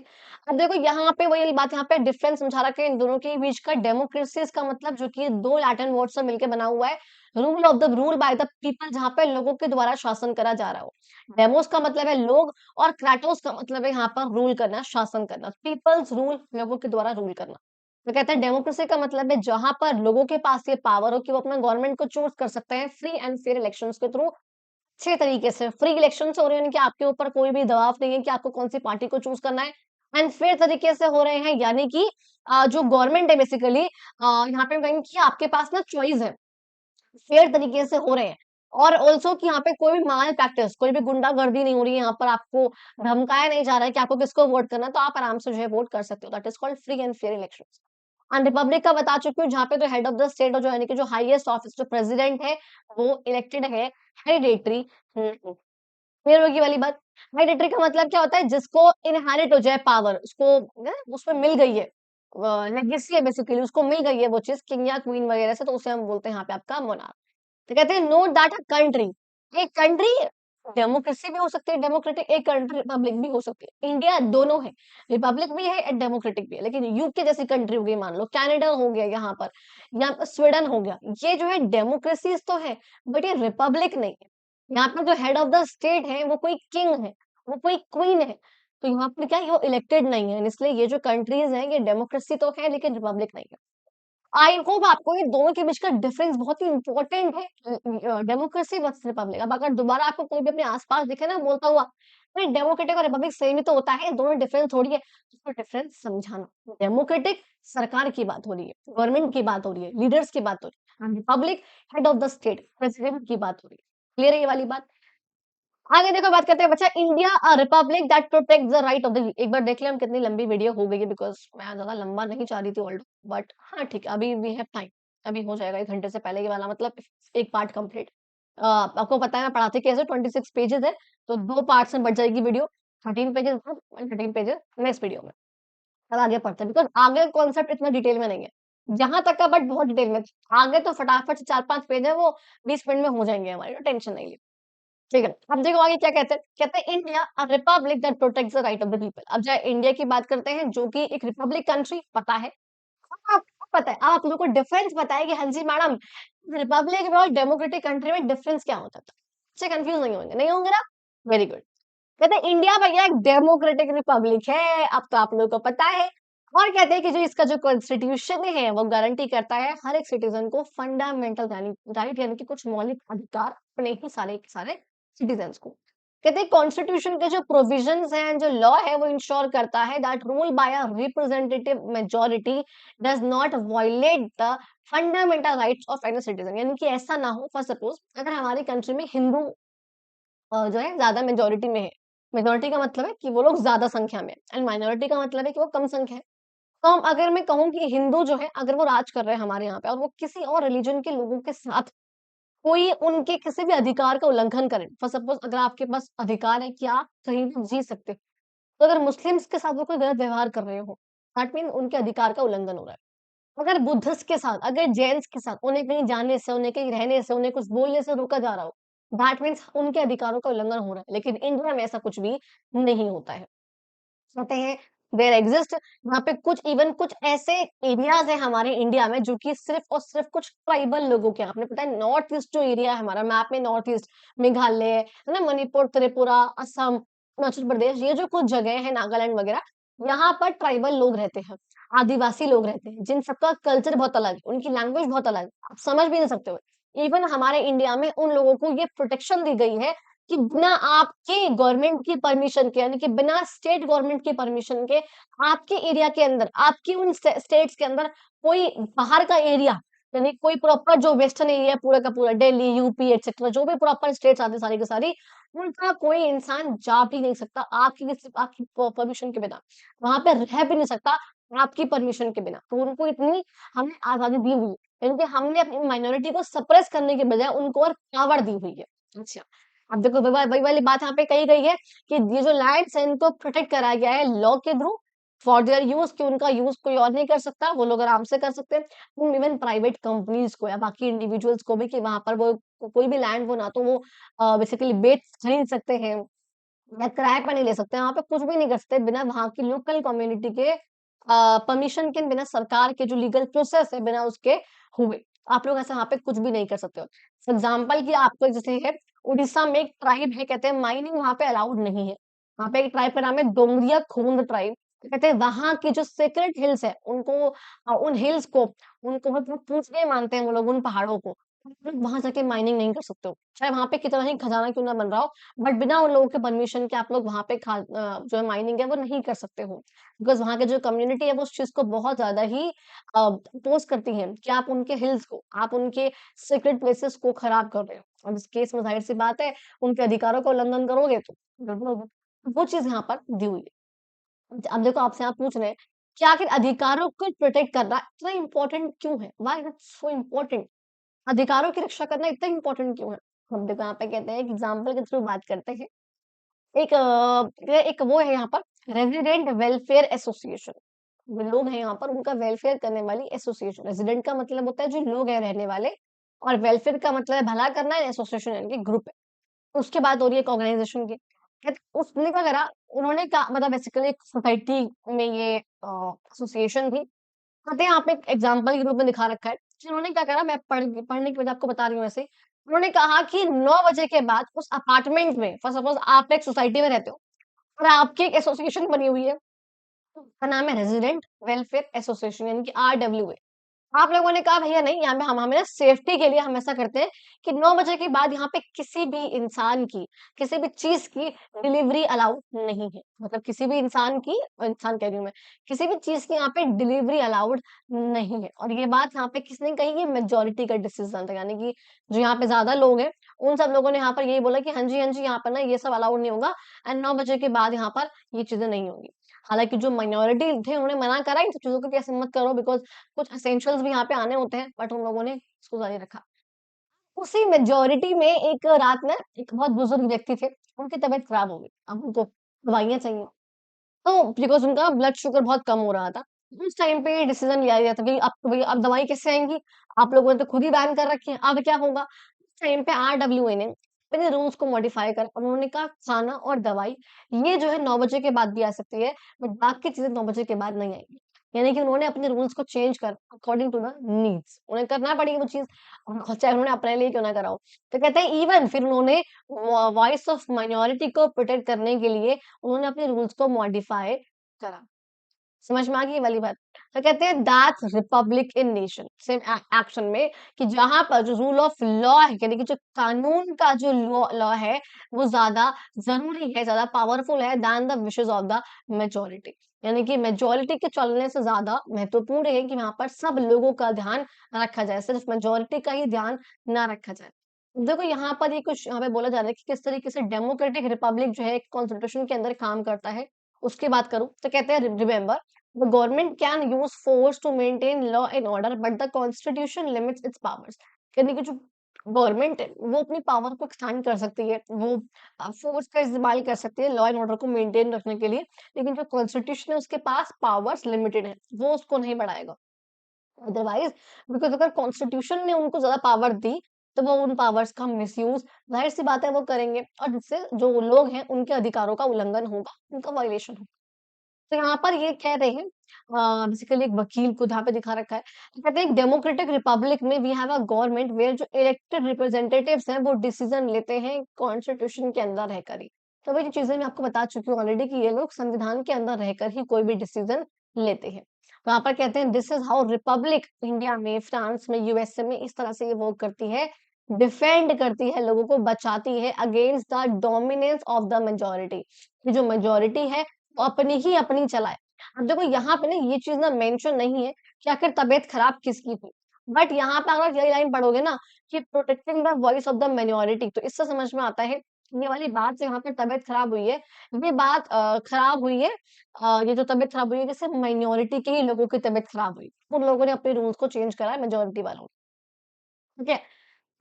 अब देखो यहाँ पे वही बात, यहाँ पे डिफरेंस समझा रखा है इन दोनों के बीच का। डेमोक्रेसी इसका मतलब, जो कि दो लैटिन वर्ड से मिलकर बना हुआ है, रूल बाय द पीपल, जहां पे लोगों के द्वारा शासन करा जा रहा हो। डेमोस का मतलब है लोग, और क्राटोस का मतलब है यहाँ पर रूल करना, शासन करना। पीपल्स रूल, लोगों के द्वारा रूल करना। तो कहते हैं डेमोक्रेसी का मतलब है जहां पर लोगों के पास ये पावर हो कि वो अपना गवर्नमेंट को चूज कर सकते हैं फ्री एंड फेयर इलेक्शंस के थ्रू। अच्छे तरीके से फ्री इलेक्शन हो रहे हैं, यानी कि आपके ऊपर कोई भी दबाव नहीं है कि आपको कौन सी पार्टी को चूज करना है, एंड फेयर तरीके से हो रहे हैं, यानी कि जो गवर्नमेंट है बेसिकली, यहाँ पे हम कहेंगे कि आपके पास ना चॉइस है, फेयर तरीके से हो रहे हैं। और ऑल्सो कि यहाँ पे कोई भी माल प्रैक्टिस, कोई भी गुंडागर्दी नहीं हो रही है, यहाँ पर आपको धमकाया नहीं जा रहा है कि आपको किसको वोट करना है, तो आप आराम से जो है वोट कर सकते हो। That is called free and fair election. And Republic का बता चुकी हूँ, जहाँ पे जो हेड ऑफ द स्टेट, और जो यानी कि जो हाईएस्ट ऑफिस, जो प्रेसिडेंट है, वो इलेक्टेड है, हेरिडेटरी। क्लियर होगी वाली बात? हेरिडेटरी का मतलब क्या होता है, जिसको इनहेरिट हो जाए पावर, उसको उसमें मिल गई है, लेगेसी है बेसिकली, उसको मिल गई है वो चीज किंग या क्वीन वगैरह से, तो उसे हम बोलते हैं यहाँ पे आपका मोनार्क। तो कहते हैं नोट दैट अ कंट्री, एक कंट्री डेमोक्रेसी भी हो सकती है, डेमोक्रेटिक, एक कंट्री रिपब्लिक भी हो सकती है। इंडिया दोनों है, रिपब्लिक भी है एंड डेमोक्रेटिक भी है। लेकिन यूके जैसी कंट्री हो गई, मान लो कनाडा हो गया, यहाँ पर स्वीडन हो गया, ये जो है डेमोक्रेसीज तो है, बट ये रिपब्लिक नहीं है। यहाँ पर जो हेड ऑफ द स्टेट है वो कोई किंग है, वो कोई क्वीन है। तो यहाँ पर क्या है, वो इलेक्टेड नहीं है, इसलिए ये जो कंट्रीज हैं, ये डेमोक्रेसी तो है लेकिन रिपब्लिक नहीं है। आई होप आपको ये दोनों के बीच का डिफरेंस बहुत ही इंपॉर्टेंट है, डेमोक्रेसी वर्सेस रिपब्लिक। अब अगर दोबारा आपको कोई भी अपने आसपास दिखे ना बोलता हुआ, नहीं डेमोक्रेटिक और रिपब्लिक सेम ही तो होता है, दोनों डिफरेंस थोड़ी है, उसको डिफरेंस समझाना। डेमोक्रेटिक सरकार की बात हो रही है, गवर्नमेंट की बात हो रही है, लीडर्स की बात हो रही है, Republic head of the state, president की बात हो रही है। क्लियर है ये वाली बात? आगे देखो, बात करते हैं बच्चा, India a republic that protect the right of the, एक बार देख लिया हम कितनी लंबी वीडियो हो गई है, बिकॉज मैं ज्यादा लंबा नहीं चाह रही थी ऑल्दो, बट हाँ ठीक है, अभी वी हैव टाइम, अभी हो जाएगा 1 घंटे से पहले ये वाला, मतलब एक पार्ट कंप्लीट। आपको पता है मैं पढ़ाती कैसे, 26 पेजेस है, तो 2 पार्ट्स में बच जाएगी video, 13 pages, 13 pages next video में। अब आगे पढ़ते हैं, बिकॉज आगे कॉन्सेप्ट इतना डिटेल में नहीं है, जहां तक का बट बहुत डिटेल में। आगे तो फटाफट से 4-5 पेज है, वो 20 मिनट में हो जाएंगे हमारे, टेंशन नहीं ली। ठीक है, अब देखो आगे क्या कहते हैं, कहते हैं India a republic that protects the right of the people. अब जो इंडिया की बात करते हैं, जो कि एक रिपब्लिक कंट्री, पता है आपको, पता है, अब आप लोगों को डिफरेंस बताया कि हाँ जी मैडम, रिपब्लिक और डेमोक्रेटिक कंट्री में डिफरेंस क्या होता था, बच्चे कंफ्यूज नहीं होंगे, नहीं होंगे ना? Very good. कहते हैं इंडिया भैया एक डेमोक्रेटिक रिपब्लिक है, अब तो आप लोगों को पता है। और कहते हैं कि जो इसका जो कॉन्स्टिट्यूशन है वो गारंटी करता है हर एक सिटीजन को फंडामेंटल राइट, यानी कि कुछ मौलिक अधिकार अपने ही सारे के सारे सिटीजन्स को। कहते हैं कॉन्स्टिट्यूशन के जो प्रोविजंस हैं, जो लॉ है, वो इंश्योर करता है that rule by a representative majority does not violate the fundamental rights of any citizen. यानी कि ऐसा ना हो, फॉर सपोज अगर हमारी कंट्री में हिंदू जो है ज्यादा मेजोरिटी में है, मेजोरिटी का मतलब है कि वो लोग ज्यादा संख्या में, एंड माइनॉरिटी का मतलब है कि वो कम संख्या है। तो हम अगर मैं कहूँ कि हिंदू जो है अगर वो राज कर रहे हैं हमारे यहाँ पे, और वो किसी और रिलीजन के लोगों के साथ कोई उनके किसी भी अधिकार का उल्लंघन करे, फॉर सपोज अगर आपके पास अधिकार है कि आप कहीं भी जी सकते हो, तो अगर मुस्लिम्स के साथ वो कोई गलत व्यवहार कर रहे हो, दैट मीन उनके अधिकार का उल्लंघन हो रहा है। अगर बुद्धिस्ट के साथ, अगर जैन्स के साथ उन्हें कहीं जाने से, उन्हें कहीं रहने से, उन्हें कुछ बोलने से रोका जा रहा हो, दैट मीन्स उनके अधिकारों का उल्लंघन हो रहा है। लेकिन इंडिया में ऐसा कुछ भी नहीं होता है। कहते हैं देयर एग्जिस्ट, वहाँ पे कुछ इवन कुछ ऐसे एरियाज़ हैं हमारे इंडिया में जो कि सिर्फ़ और सिर्फ़ कुछ ट्राइबल लोगों के हैं। आपने पता है नॉर्थ ईस्ट जो एरिया है हमारा मैप में, नॉर्थ ईस्ट, मेघालय, है ना? मणिपुर, त्रिपुरा, असम, अरुणाचल प्रदेश, ये जो कुछ जगह है नागालैंड वगैरह, यहाँ पर ट्राइबल लोग रहते हैं, आदिवासी लोग रहते हैं, जिन सबका कल्चर बहुत अलग है, उनकी लैंग्वेज बहुत अलग है, आप समझ भी नहीं सकते हो। इवन हमारे इंडिया में उन लोगों को ये प्रोटेक्शन दी गई है कि बिना आपके गवर्नमेंट की परमिशन के, यानी कि बिना स्टेट गवर्नमेंट की परमिशन के, आपके एरिया के अंदर, आपकी उन स्टेट्स के अंदर कोई बाहर का एरिया, यानी कोई प्रॉपर जो वेस्टर्न एरिया है पूरा का पूरा, दिल्ली, यूपी एटसेट्रा, जो भी प्रॉपर स्टेट्स आती है सारी की सारी, उनका कोई इंसान जा भी नहीं सकता आपकी परमिशन के बिना। वहां पे रह भी नहीं सकता आपकी परमिशन के बिना। तो उनको इतनी हमने आजादी दी हुई है, यानी कि हमने अपनी माइनॉरिटी को सप्रेस करने के बजाय उनको और पावर दी हुई है। अच्छा, अब देखो वही वाली बात यहाँ पे कही गई है कि ये जो लैंड्स है इनको प्रोटेक्ट कराया गया है लॉ के थ्रू फॉर देयर यूज, कि उनका यूज कोई और नहीं कर सकता, वो लोग आराम से कर सकते हैं। इवन प्राइवेट कंपनीज को या बाकी इंडिविजुअल्स को भी, कि वहां पर वो कोई भी लैंड हो ना तो वो बेसिकली बेच खरीद सकते हैं या किराए पर नहीं ले सकते, वहां पे कुछ भी नहीं कर सकते बिना वहां की लोकल कम्युनिटी के परमिशन के, बिना सरकार के जो लीगल प्रोसेस है बिना उसके हुए। आप लोग ऐसे वहां पे कुछ भी नहीं कर सकते हो। एग्जाम्पल की आपको जैसे है, उड़ीसा में एक ट्राइब है, कहते हैं माइनिंग वहां पे अलाउड नहीं है। वहां पे एक ट्राइब का नाम है डोंगरिया खोंद ट्राइब। कहते हैं वहां की जो सेक्रेट हिल्स है उनको उन हिल्स को उनको बहुत पूजनीय मानते हैं वो लोग, उन पहाड़ों को। वहां जाके माइनिंग नहीं कर सकते हो, चाहे वहां पे कितना ही खजाना क्यों ना बन रहा हो, बट बिना उन लोगों के परमिशन के आप लोग वहां पे जो है माइनिंग है वो नहीं कर सकते हो। बिकॉज वहां के जो कम्युनिटी है वो उस चीज को बहुत ज्यादा ही अपोज करती है कि आप उनके हिल्स को, आप उनके सीक्रेट प्लेसेस को खराब कर रहे हो। और इस केस में जाहिर सी बात है उनके अधिकारों का उल्लंघन करोगे तो बिल्कुल होगा। वो चीज यहाँ पर दी हुई है। अब देखो आपसे आप पूछ रहे हैं कि आखिर अधिकारों को प्रोटेक्ट करना इतना इंपॉर्टेंट क्यों है, व्हाई इट्स सो इम्पोर्टेंट, अधिकारों की रक्षा करना इतना इम्पोर्टेंट क्यों है? हम देखो यहाँ पे कहते हैं एक एग्जाम्पल के थ्रू बात करते हैं। एक वो है यहाँ पर रेजिडेंट वेलफेयर एसोसिएशन। जो लोग हैं यहाँ पर उनका वेलफेयर करने वाली एसोसिएशन। रेजिडेंट का मतलब होता है जो लोग हैं रहने वाले, और वेलफेयर का मतलब है भला करना, एसोसिएशन यानी कि ग्रुप है। उसके बाद हो रही है एक ऑर्गेनाइजेशन की। उसने क्या करा, उन्होंने कहा मतलब बेसिकली एक सोसाइटी में ये एसोसिएशन थी। कहते हैं यहाँ पे एक एग्जाम्पल के रूप में दिखा रखा है। जिन्होंने क्या करा, मैं पढ़ने की वजह आपको बता रही हूँ ऐसे। उन्होंने कहा कि 9 बजे के बाद उस अपार्टमेंट में, फॉर सपोज आप एक सोसाइटी में रहते हो और आपकी एक एसोसिएशन बनी हुई है, उसका नाम है रेजिडेंट वेलफेयर एसोसिएशन यानी कि RWA। आप लोगों ने कहा भैया नहीं, यहाँ पे हमें ना सेफ्टी के लिए हम ऐसा करते हैं कि 9 बजे के बाद यहाँ पे किसी भी इंसान की, किसी भी चीज की डिलीवरी अलाउड नहीं है। मतलब किसी भी इंसान की, इंसान कह रही हूँ मैं, किसी भी चीज की यहाँ पे डिलीवरी अलाउड नहीं है। और ये बात यहाँ पे किसने कही, ये मेजोरिटी का डिसीजन था, यानी कि जो यहाँ पे ज्यादा लोग हैं उन सब लोगों ने यहाँ पर यही बोला कि हाँ जी यहाँ पर ना ये सब अलाउड नहीं होगा, एंड 9 बजे के बाद यहाँ पर ये चीजें नहीं होंगी। हालांकि जो माइनॉरिटी थे उन्होंने मना करा इन सब चीजों को कि ऐसे मत करो, बिकॉज कुछ एसेंशियल्स भी यहाँ पे आने होते हैं, बट उन लोगों ने इसको जारी रखा। उसी मेजोरिटी में एक रात में एक बहुत बुजुर्ग व्यक्ति थे, उनकी तबीयत खराब हो गई, अब उनको दवाइयाँ चाहिए, तो बिकॉज उनका ब्लड शुगर बहुत कम हो रहा था। उस टाइम पे डिसीजन लिया गया था कि अब तो भैया अब दवाई कैसे आएंगी, आप लोगों ने तो खुद ही बैन कर रखी है, अब क्या होगा। उस टाइम पे RWA ने अपने रूल्स को मॉडिफाई कर और उन्होंने कहा खाना और दवाई ये जो है 9 बजे के बाद भी आ सकती है, बट बाकी चीजें 9 बजे के बाद नहीं आएगी। यानी कि उन्होंने अपने रूल्स को चेंज कर अकॉर्डिंग टू द नीड्स, उन्हें करना पड़ेगी वो चीज, चाहे उन्होंने अपने लिए क्यों ना करा हो। तो कहते हैं इवन फिर उन्होंने वॉइस ऑफ माइनॉरिटी को प्रोटेक्ट करने के लिए उन्होंने अपने रूल्स को मॉडिफाई करा। समझ में आ गई ये वाली बात? तो कहते हैं that's Republic in nation, same action में, कि जहां पर जो रूल ऑफ लॉ है, यानी कि जो कानून का जो लॉ है वो ज्यादा जरूरी है, ज्यादा पावरफुल है than the wishes of the majority. यानी कि मेजोरिटी के चलने से ज्यादा महत्वपूर्ण है कि वहां पर सब लोगों का ध्यान रखा जाए, सिर्फ मेजोरिटी का ही ध्यान ना रखा जाए। देखो यहाँ पर ये कुछ यहाँ पे बोला जा रहा है कि किस तरीके से डेमोक्रेटिक रिपब्लिक जो है कॉन्स्टिट्यूशन के अंदर काम करता है। उसकी बात करूं तो कहते हैं remember the government can use force to maintain law and order but the constitution limits its powers. यानी कि जो गवर्नमेंट वो अपनी पावर को एक्सटेंड कर सकती है, वो फोर्स का इस्तेमाल कर सकती है लॉ एंड ऑर्डर को मेंटेन रखने के लिए, लेकिन जो कॉन्स्टिट्यूशन है उसके पास पावर्स लिमिटेड है, वो उसको नहीं बढ़ाएगा। अदरवाइज बिकॉज़ अगर कॉन्स्टिट्यूशन ने उनको ज़्यादा पावर दी, तो वो उन पावर्स का मिसयूज़ ज़ाहिर-सी बात है वो करेंगे और जिससे जो लोग हैं उनके अधिकारों का उल्लंघन होगा, उनका वायलेशन होगा। तो यहाँ पर ये कह रहे हैं बेसिकली एक वकील को जहाँ पे दिखा रखा है, तो कहते हैं डेमोक्रेटिक रिपब्लिक में we have a government where जो इलेक्टेड रिप्रेजेंटेटिव्स हैं वो डिसीजन लेते हैं कॉन्स्टिट्यूशन के अंदर रहकर ही। तो वही चीज़ें मैं आपको बता चुकी हूँ ऑलरेडी कि ये लोग संविधान के अंदर रहकर ही कोई भी डिसीजन लेते हैं। वहाँ पर कहते हैं this is how Republic India में, फ्रांस में, यूएसए में इस तरह से ये वर्क करती है, डिफेंड करती है, लोगों को बचाती है against the dominance of the majority. ये जो मेजॉरिटी है वो अपनी ही अपनी चलाए। अब देखो यहाँ पे ना ये चीज़ ना मेंशन नहीं है कि आखिर तबीयत खराब किसकी हुई। बट यहाँ पे अगर यही लाइन पढ़ोगे ना कि protecting the voice of the minority, तो इससे समझ में आता है ये वाली बात जो यहाँ पे तबीयत खराब हुई है, ये बात खराब हुई है, ये जो तबीयत खराब हुई है जैसे माइनॉरिटी के ही लोगों की तबीयत खराब हुई। उन लोगों ने अपने रूल्स को चेंज करा है मेजॉरिटी वालों ने, ठीक है?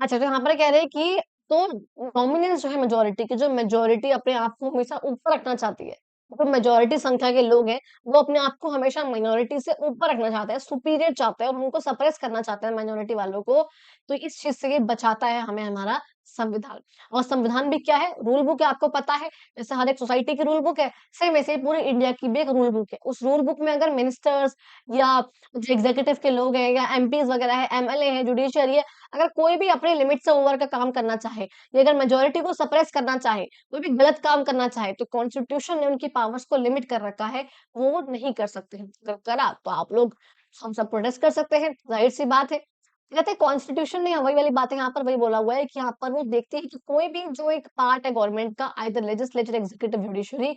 अच्छा, तो यहाँ पर कह रहे हैं कि तो डोमिनेंस जो है मेजॉरिटी की, जो मेजॉरिटी अपने आप को हमेशा ऊपर रखना चाहती है। जो मेजॉरिटी संख्या के लोग हैं, वो अपने आप को हमेशा माइनॉरिटी से ऊपर रखना चाहते हैं, सुपीरियर चाहते हैं और उनको सप्रेस करना चाहते हैं माइनॉरिटी वालों को। तो इस चीज़ से ये बचाता है हमें हमारा संविधान। और संविधान भी क्या है? रूल बुक है, आपको पता है। जैसे हर एक सोसाइटी की रूल बुक है, सेम वैसे ही पूरे इंडिया की भी एक रूल बुक है। उस रूल बुक में अगर मिनिस्टर्स या जो एग्जीक्यूटिव के लोग हैं या एमपीज़ वगैरह है, एमएलए है, जुडिशियरी है, अगर कोई भी अपने लिमिट से ओवर का काम करना चाहे, या अगर मेजॉरिटी को सप्रेस करना चाहे, कोई भी गलत काम करना चाहे, तो कॉन्स्टिट्यूशन ने उनकी पावर्स को लिमिट कर रखा है, वो नहीं कर सकते हैं। अगर करा तो आप लोग हम सब प्रोटेस्ट कर सकते हैं, ज़ाहिर-सी बात है। कहते हैं कॉन्स्टिट्यूशन ने वही वाली बात है यहाँ पर वही बोला हुआ है कि यहाँ पर वो देखते हैं कि कोई भी जो एक पार्ट है गवर्नमेंट का आइदर लेजिस्लेचर, एग्जीक्यूटिव, जुडिशरी,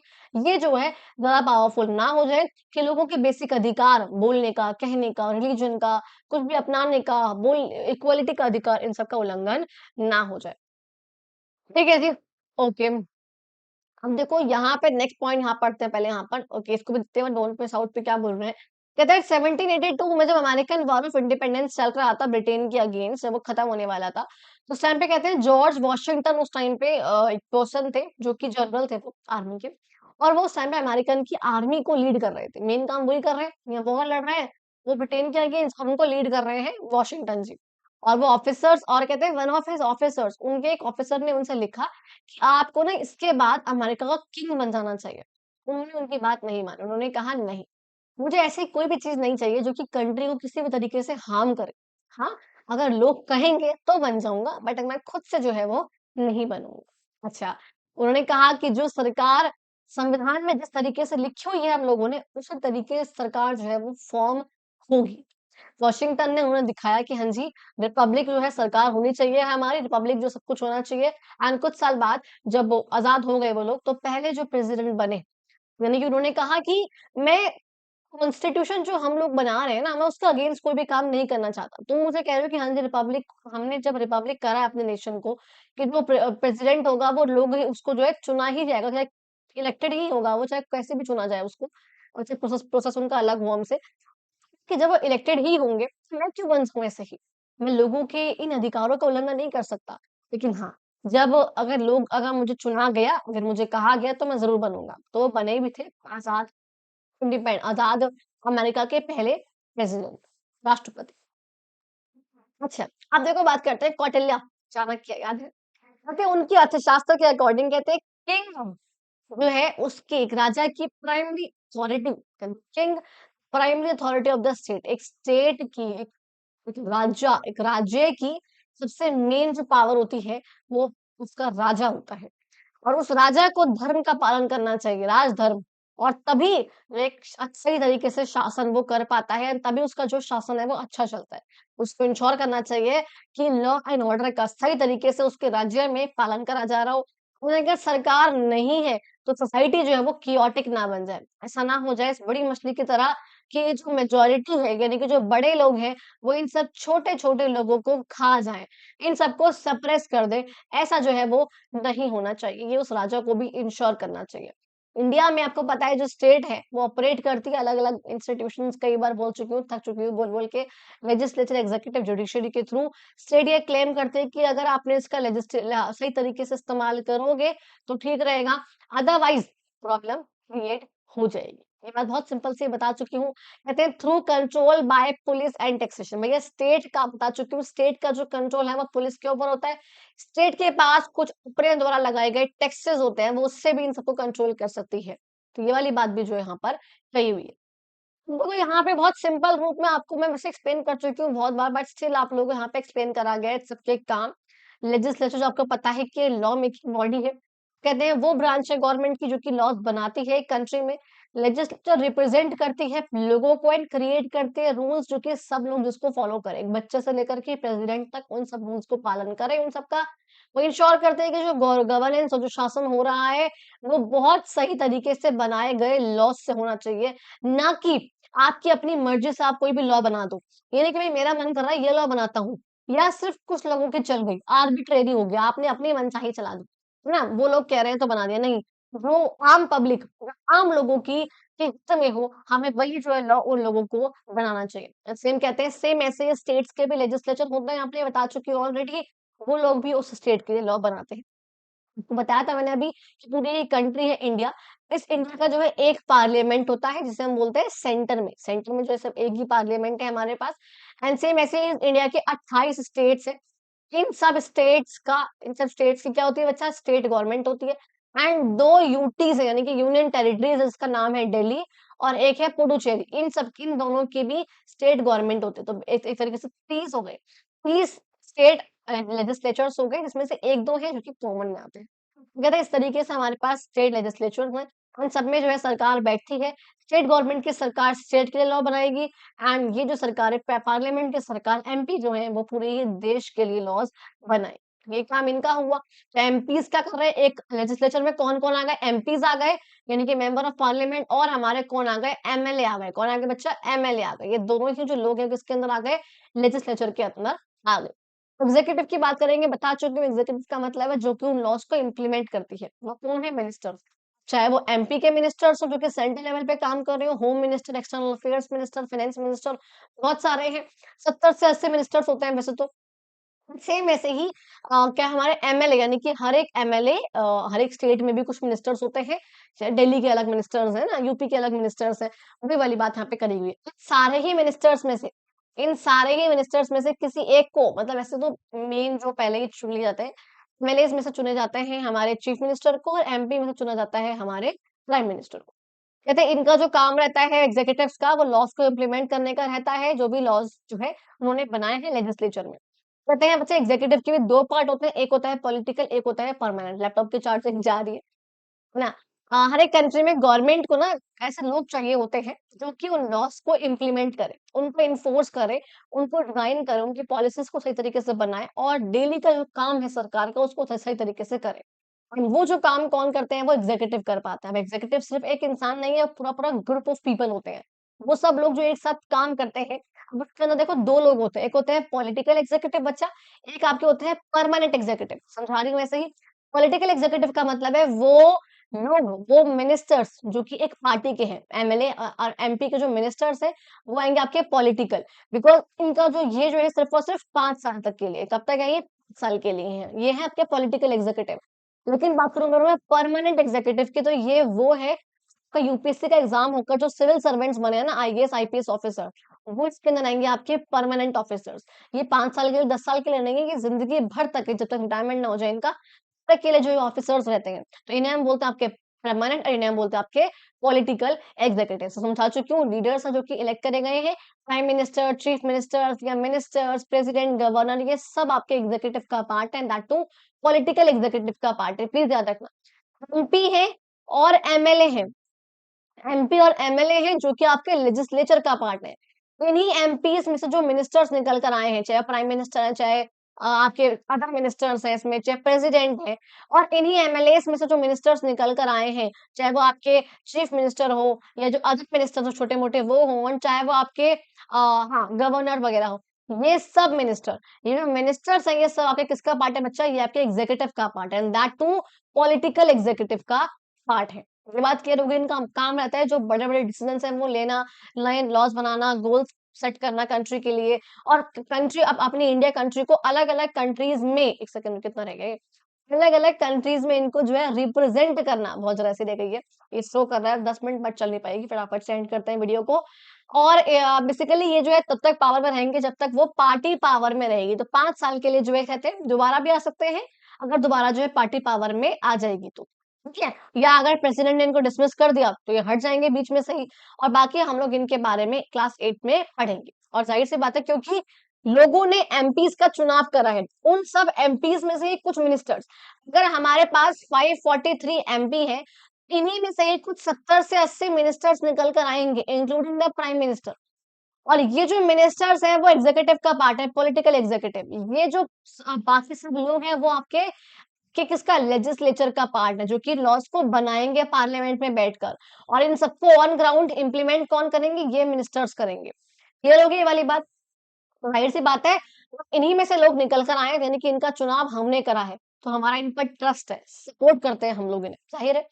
ये जो है ज़्यादा पावरफुल ना हो जाए कि लोगों के बेसिक अधिकार बोलने का, कहने का, रिलीजन का, कुछ भी अपनाने का, बोल इक्वालिटी का अधिकार इन सब का उल्लंघन ना हो जाए। ठीक है जी? ओके। अब देखो यहाँ पे नेक्स्ट पॉइंट यहाँ पढ़ते हैं पहले यहाँ पर। ओके, इसको भी देखते हैं डोंट मिस आउट पे क्या बोल रहे हैं। कहते हैं 1782 में जब अमेरिकन वॉर ऑफ इंडिपेंडेंस चल रहा था ब्रिटेन के अगेंस्ट, जब वो खत्म होने वाला था, तो उस टाइम पे कहते हैं जॉर्ज वॉशिंगटन उस टाइम पे एक पर्सन थे जो कि जनरल थे वो आर्मी के, और वो उस टाइम पे अमेरिकन की आर्मी को लीड कर रहे थे। मेन काम वही कर रहे हैं, ये वॉर लड़ रहे हैं, वो ब्रिटेन के अगेंस्ट और उनको लीड कर रहे हैं वॉशिंगटन जी। और वो ऑफिसर्स, और कहते हैं वन ऑफ हिज ऑफिसर्स, उनके एक ऑफिसर ने उनसे लिखा कि आपको ना इसके बाद अमेरिका का किंग बन जाना चाहिए। उन्होंने उनकी बात नहीं मानी। उन्होंने कहा नहीं, मुझे ऐसी कोई भी चीज़ नहीं चाहिए जो कि कंट्री को किसी भी तरीके से हार्म करे। हाँ, अगर लोग कहेंगे तो बन जाऊँगा, बट मैं खुद से जो है वो नहीं बनूँगा। अच्छा, उन्होंने कहा कि जो सरकार संविधान में जिस तरीके से लिखी हुई है हम लोगों ने, उसी तरीके से सरकार जो है वो फ़ॉर्म होगी। वॉशिंगटन ने उन्हें दिखाया कि हाँ जी, रिपब्लिक जो है सरकार होनी चाहिए हमारी, रिपब्लिक जो सब कुछ होना चाहिए। एंड कुछ साल बाद जब वो आज़ाद हो गए वो लोग, तो पहले जो प्रेज़िडेंट बने, यानी कि उन्होंने कहा कि मैं कॉन्स्टिट्यूशन जो हम लोग बना रहे हैं ना, मैं उसके अगेंस्ट कोई भी काम नहीं करना चाहता। तुम मुझे कह रहे हो कि हाँ जी, रिपब्लिक हमने जब रिपब्लिक करा है अपने नेशन को, कि जो प्रेज़िडेंट होगा वो लोग ही उसको जो है चुना ही जाएगा, चाहे इलेक्टेड ही होगा वो, चाहे कैसे भी चुना जाए उसको, और चाहे प्रोसेस प्रोसेस उनका अलग हो हमसे। कि जब वो इलेक्टेड ही होंगे, तो मैं क्यों बन जाऊँ ऐसे ही? मैं लोगों के इन अधिकारों का उल्लंघन नहीं कर सकता। लेकिन हाँ, जब अगर मुझे चुना गया, अगर मुझे कहा गया तो मैं ज़रूर बनूँगा। तो वो बने भी थे आज़ाद अमेरिका के पहले प्रेज़िडेंट, राष्ट्रपति। अच्छा, अब देखो बात करते हैं कौटिल्य, चाणक्य याद है? कहते हैं उनकी अर्थशास्त्र के अकॉर्डिंग कहते हैं किंग जो है उसकी एक राजा की primary authority, king primary authority of the state, एक स्टेट की एक राज्य की सबसे मेन जो पावर होती है वो उसका राजा होता है। और उस राजा को धर्म का पालन करना चाहिए, राजधर्म, और तभी वो एक सही तरीके से शासन वो कर पाता है, तभी उसका जो शासन है वो अच्छा चलता है। उसको इंश्योर करना चाहिए कि लॉ एंड ऑर्डर का सही तरीके से उसके राज्य में पालन करा जा रहा हो। और अगर सरकार नहीं है, तो सोसाइटी जो है वो कियोटिक ना बन जाए। ऐसा ना हो जाए इस बड़ी मछली की तरह कि जो मेजॉरिटी है, यानी कि जो बड़े लोग हैं, वो इन सब छोटे-छोटे लोगों को खा जाएँ, इन सबको सप्रेस कर दें। ऐसा जो है वो नहीं होना चाहिए, ये उस राजा को भी इंश्योर करना चाहिए। इंडिया में आपको पता है जो स्टेट है वो ऑपरेट करती है अलग अलग इंस्टीट्यूशंस, कई बार बोल चुकी हूँ, थक चुकी हूँ बोल बोल के, लेजिस्लेचर, एग्जीक्यूटिव, जुडिशरी के थ्रू स्टेट ये क्लेम करते हैं कि अगर आपने इसका सही तरीके से इस्तेमाल करोगे तो ठीक रहेगा, अदरवाइज प्रॉब्लम क्रिएट हो जाएगी। ये बात बहुत सिंपल सी बता चुकी हूँ। कहते हैं through control by police and taxation. भैया स्टेट का बता चुकी हूँ, स्टेट का जो कंट्रोल है वो पुलिस के ऊपर होता है। स्टेट के पास कुछ अपने द्वारा लगाए गए टैक्सेस होते हैं, वो उससे भी इन सबको कंट्रोल कर सकती है। तो ये वाली बात भी जो है यहाँ पर कही हुई है। तो यहाँ पे बहुत सिंपल रूप में आपको मैं वैसे एक्सप्लेन कर चुकी हूँ बहुत बार, बट स्टिल आप लोगों को यहाँ पे एक्सप्लेन करा गया है सबके काम। लेजिस्लेचर जो आपको पता है कि लॉ मेकिंग बॉडी है, कहते हैं वो ब्रांच है गवर्नमेंट की जो कि लॉज बनाती है कंट्री में। लेजिस्लेचर रिप्रेजेंट करती है लोगों को एंड क्रिएट करते हैं रूल्स जो कि सब लोग जिसको फॉलो करें, एक बच्चे से लेकर के प्रेसिडेंट तक उन सब रूल्स को पालन करें, उन सबका वो इंश्योर करते हैं कि जो गवर्नेंस और जो शासन हो रहा है वो बहुत सही तरीके से बनाए गए लॉज से होना चाहिए, ना कि आपकी अपनी मर्जी से आप कोई भी लॉ बना दो। ये नहीं कि भाई मेरा मन कर रहा है ये लॉ बनाता हूँ, या सिर्फ कुछ लोगों की चल गई, आर्बिट्रेरी हो गया, आपने अपनी मनचाही चला दी, है ना? वो लोग कह रहे हैं तो बना दिया, नहीं। वो आम पब्लिक, आम लोगों की के हित में हो, हमें वही जो है लॉ उन लोगों को बनाना चाहिए। सेम कहते हैं, सेम ऐसे स्टेट्स के भी लेजिस्लेचर होते हैं, आपने बता चुकी हूँ ऑलरेडी, वो लोग भी उस स्टेट के लिए लॉ बनाते हैं। आपको बताया था मैंने अभी कि पूरी कंट्री है इंडिया, इस इंडिया का जो है एक पार्लियामेंट होता है जिसे हम बोलते हैं सेंटर में जो है सिर्फ एक ही पार्लियामेंट है हमारे पास। एंड सेम ऐसे ही इंडिया के 28 स्टेट्स है। इन सब स्टेट्स की क्या होती है बच्चा, स्टेट गवर्नमेंट होती है। एंड दो यूटीज है, यानी कि यूनियन टेरिटरीज, इसका नाम है दिल्ली और एक है पुडुचेरी, इन दोनों की भी स्टेट गवर्नमेंट होती है। तो एक तरीके से 30 हो गए, 30 स्टेट लेजिस्लेचर्स हो गए, जिसमें से एक दो है जो कि कॉमन में आते हैं। कहते हैं इस तरीके से हमारे पास स्टेट लेजिस्लेचर में, उन सब में जो है सरकार बैठती है। स्टेट गवर्नमेंट की सरकार स्टेट के लिए लॉ बनाएगी, एंड ये जो सरकार है पार्लियामेंट की सरकार, एमपी जो है वो पूरे ही देश के लिए लॉज बनाए। ये काम इनका हुआ। तो एमपीज क्या कर रहे हैं, एक लेजिस्लेचर में कौन कौन आ गए, एमपीज आ गए, यानी कि मेंबर ऑफ पार्लियामेंट, और हमारे कौन आ गए, एमएलए आ गए। कौन आ गए बच्चा, एमएलए आ गए। ये दोनों ही जो लोग हैं किसके अंदर आ गए, लेजिस्लेचर के अंदर आ गए। एग्जीक्यूटिव की बात करेंगे, बता चुकी हूँ एग्जीक्यूटिव का मतलब है जो कि उन लॉज को इम्प्लीमेंट करती है। वो कौन है, मिनिस्टर्स। चाहे वो एमपी के मिनिस्टर्स हो जो कि सेंट्रल लेवल पे काम कर रहे हो, home minister, external affairs minister, finance minister, बहुत सारे हैं, 70 से 80 मिनिस्टर्स होते हैं वैसे तो। सेम वैसे ही क्या हमारे एमएलए, यानी कि हर एक एमएलए, हर एक स्टेट में भी कुछ मिनिस्टर्स होते हैं। चाहे दिल्ली के अलग मिनिस्टर्स हैं ना, यूपी के अलग मिनिस्टर्स हैं, वही वाली बात यहाँ पे करी हुई है। सारे ही मिनिस्टर्स में से, इन सारे ही मिनिस्टर्स में से किसी एक को, मतलब ऐसे तो मेन जो पहले ही चुन लिए जाते हैं, एमएलए में से चुने जाते हैं हमारे चीफ मिनिस्टर को, और एमपी में से चुना जाता है हमारे प्राइम मिनिस्टर को। कहते हैं इनका जो काम रहता है एग्जीक्यूटिव्स का, वो लॉज को इम्प्लीमेंट करने का रहता है, जो भी लॉज जो है उन्होंने बनाए हैं लेजिस्लेचर में। कहते हैं बच्चे एग्जीक्यूटिव के भी दो पार्ट होते हैं, एक होता है पॉलिटिकल, एक होता है परमानेंट। लैपटॉप के चार्ट से जा रही है ना? हर एक कंट्री में गवर्नमेंट को ना ऐसे लोग चाहिए होते हैं जो कि उन लॉस को इम्प्लीमेंट करे, उनको इन्फोर्स करे, उनको डिजाइन करे, उनकी पॉलिसीज को सही तरीके से बनाए, और डेली का जो काम है सरकार का उसको सही तरीके से करे। और वो जो काम कौन करते हैं, वो एग्जीक्यूटिव कर पाता है। अब एग्जीक्यूटिव सिर्फ एक इंसान नहीं है, पूरा पूरा ग्रुप ऑफ पीपल होते हैं। वो सब लोग जो एक साथ काम करते हैं। अब उसके अंदर देखो दो लोग होते हैं, एक होते हैं पॉलिटिकल एग्जीक्यूटिव बच्चा, एक आपके होते हैं परमानेंट एग्जीक्यूटिव। समझा रही हूँ ऐसे ही। पॉलिटिकल एग्जीक्यूटिव का मतलब है वो लोग, वो मिनिस्टर्स जो कि एक पार्टी के हैं, एमएलए और एमपी के जो मिनिस्टर्स हैं, वो आएंगे आपके पॉलिटिकल। बिकॉज इनका जो ये जो है सिर्फ और सिर्फ 5 साल तक के लिए, कब तक है ये, 5 साल के लिए है, ये है आपके पॉलिटिकल एग्जीक्यूटिव। लेकिन बात करूं अगर मैं परमानेंट एग्जीक्यूटिव की, तो ये वो है का यूपीएससी का एग्जाम होकर जो सिविल सर्वेंट्स बने हैं ना, आईएएस आईपीएस ऑफिसर, वो इसके अंदर आएंगे आपके परमानेंट ऑफिसर्स। ये 5 साल के लिए, 10 साल के लिए नहीं है, ये जिंदगी भर तक है, जब तक रिटायरमेंट ना हो जाए इनका, तब तक के लिए जो ऑफिसर्स रहते हैं। तो इन्हें हम बोलते हैं आपके परमानेंट, और इन्हें हम बोलते हैं आपके पॉलिटिकल एग्जीक्यूटिव। समझा चुकी हूँ, लीडर्स हैं जो कि इलेक्ट करे गए हैं, प्राइम मिनिस्टर, चीफ मिनिस्टर्स या मिनिस्टर्स, प्रेसिडेंट, गवर्नर, ये सब आपके एग्जीक्यूटिव का पार्ट है, दैट टू पॉलिटिकल एग्जीक्यूटिव का पार्ट है, प्लीज याद रखना। एमपी है और एमएलए है, एमपी और एमएलए हैं जो कि आपके लेजिस्लेचर का पार्ट है। इन्हीं एमपीस में से जो मिनिस्टर्स निकल कर आए हैं, चाहे प्राइम मिनिस्टर है, चाहे आपके अदर मिनिस्टर्स हैं इसमें, चाहे प्रेसिडेंट है, और इन्हीं एमएलएस में से जो मिनिस्टर्स निकल कर आए हैं, चाहे वो आपके चीफ मिनिस्टर हो या जो अदर मिनिस्टर हो छोटे मोटे वो हो, चाहे वो आपके हाँ गवर्नर वगैरह हो, ये सब मिनिस्टर, ये जो मिनिस्टर्स हैं, ये सब आपके किसका पार्ट है बच्चा, ये आपके एग्जीक्यूटिव का पार्ट है, and that too political executive का पार्ट है। ये बात क्लियर हो गई, इनका काम रहता है जो बड़े-बड़े डिसीजंस हैं वो लेना, नए लॉज़ बनाना, गोल्स सेट करना कंट्री के लिए, और कंट्री अपनी इंडिया कंट्री को अलग-अलग कंट्रीज़ में, 1 सेकंड कितना रह गया ये? अलग-अलग कंट्रीज़ में इनको जो है रिप्रेज़ेंट करना, बहुत ज़रा ऐसे रह गई है। ये शो कर रहा है 10 मिनट बट चल नहीं पाएगी, फटाफट से एंड करते हैं वीडियो को। और बेसिकली ये जो है तब तक पावर में रहेंगे जब तक वो पार्टी पावर में रहेगी। तो 5 साल के लिए जो है कहते हैं दोबारा भी आ सकते हैं, अगर दोबारा जो है पार्टी पावर में आ जाएगी तो। ठीक है? या अगर प्रेसिडेंट ने इनको डिसमिस कर दिया तो ये हट जाएँगे बीच में से ही, और बाकी हम लोग इनके बारे में क्लास 8 में पढ़ेंगे। और ज़ाहिर-सी बात है क्योंकि लोगों ने एमपीज़ का चुनाव करा है, उन सब एमपीज़ में से ही कुछ मिनिस्टर्स, अगर हमारे पास 543 एमपी हैं, इन्हीं में से ही कुछ 70 से 80 मिनिस्टर्स निकल कर आएँगे, इंक्लूडिंग द प्राइम मिनिस्टर। और ये जो मिनिस्टर्स हैं वो एग्ज़ीक्यूटिव का पार्ट है, पॉलिटिकल एग्ज़ीक्यूटिव। ये जो बाकी सब लोग हैं वो आपके कि किसका लेजिस्लेचर का पार्ट है, जो कि लॉज़ को बनाएँगे पार्लियामेंट में बैठकर, और इन सबको ऑन ग्राउंड इम्प्लीमेंट कौन करेंगे? ये मिनिस्टर्स करेंगे। क्लियर हो गई ये वाली बात? तो ज़ाहिर-सी बात है, इन्हीं में से लोग निकल कर आए हैं, यानी कि इनका चुनाव हमने करा है, तो हमारा इन पर ट्रस्ट है, सपोर्ट करते हैं हम लोग इन्हें, ज़ाहिर है।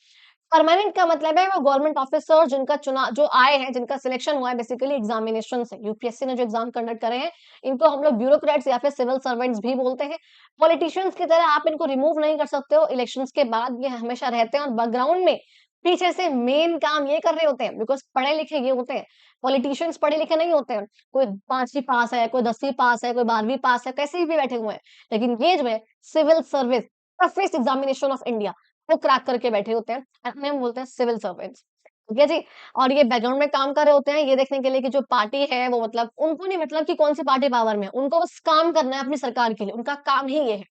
परमानेंट का मतलब है वो गवर्नमेंट ऑफिसर जिनका चुना जो आए हैं, जिनका सिलेक्शन हुआ है बेसिकली एग्जामिनेशन से, यूपीएससी ने जो एग्जाम कंडक्ट करे हैं, इनको हम लोग ब्यूरोक्रेट्स या फिर सिविल सर्वेंट्स भी बोलते हैं। पॉलिटिशियंस की तरह आप इनको रिमूव नहीं कर सकते हो इलेक्शंस के बाद, ये हमेशा रहते हैं और बैकग्राउंड में पीछे से मेन काम ये कर रहे होते हैं, बिकॉज़ पढ़े लिखे ये होते हैं। पॉलिटिशियंस पढ़े लिखे नहीं होते हैं। कोई 5वीं पास है, कोई 10वीं पास है, कोई 12वीं पास है, कैसे भी बैठे हुए हैं। लेकिन ये जो है civil service, toughest examination of India, वो क्रैक करके बैठे होते हैं, उन्हें हम बोलते हैं सिविल सर्वेंट्स। ठीक है जी? और ये बैकग्राउंड में काम कर रहे होते हैं, ये देखने के लिए कि जो पार्टी है वो मतलब उनको नहीं मतलब कि कौन-सी पार्टी पावर में है, उनको बस काम करना है अपनी सरकार के लिए, उनका काम ही ये है।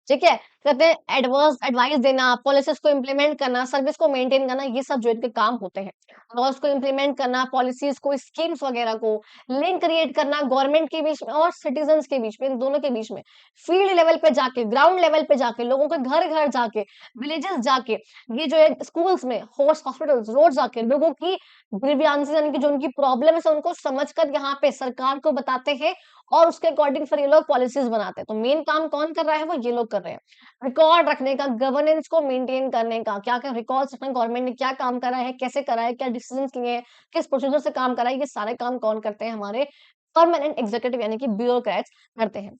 ठीक है? कहते हैं एडवर्स एडवाइस देना, पॉलिसीज़ को इम्प्लीमेंट करना, सर्विस को मेंटेन करना, ये सब जो इनके काम होते हैं। लॉज़ को इम्प्लीमेंट करना, पॉलिसीज़ को, स्कीम्स वगैरह को, लिंक क्रिएट करना गवर्नमेंट के बीच में और सिटिज़न्स के बीच में, इन दोनों के बीच में। फील्ड लेवल पे जाके, ग्राउंड लेवल पे जाके, लोगों के घर-घर जाके, विलेजेस जाके, ये जो है स्कूल्स में, हॉस्पिटल्स, रोड जाके लोगों की ग्रीवियंसेस यानी कि जो उनकी प्रॉब्लम्स है उनको समझकर यहाँ पे सरकार को बताते हैं, और उसके अकॉर्डिंग फिर ये लोग पॉलिसीज़ बनाते हैं। तो मेन काम कौन कर रहा है? वो ये लोग कर रहे हैं। रिकॉर्ड रखने का, गवर्नेंस को मेंटेन करने का, क्या-क्या रिकॉर्ड्स रखना, गवर्नमेंट ने क्या काम करा है, कैसे करा है, क्या डिसीजंस लिए हैं, किस प्रोसीजर से काम करा है, ये सारे काम कौन करते हैं? हमारे परमानेंट एग्जीक्यूटिव यानी कि ब्यूरोक्रेट्स करते हैं।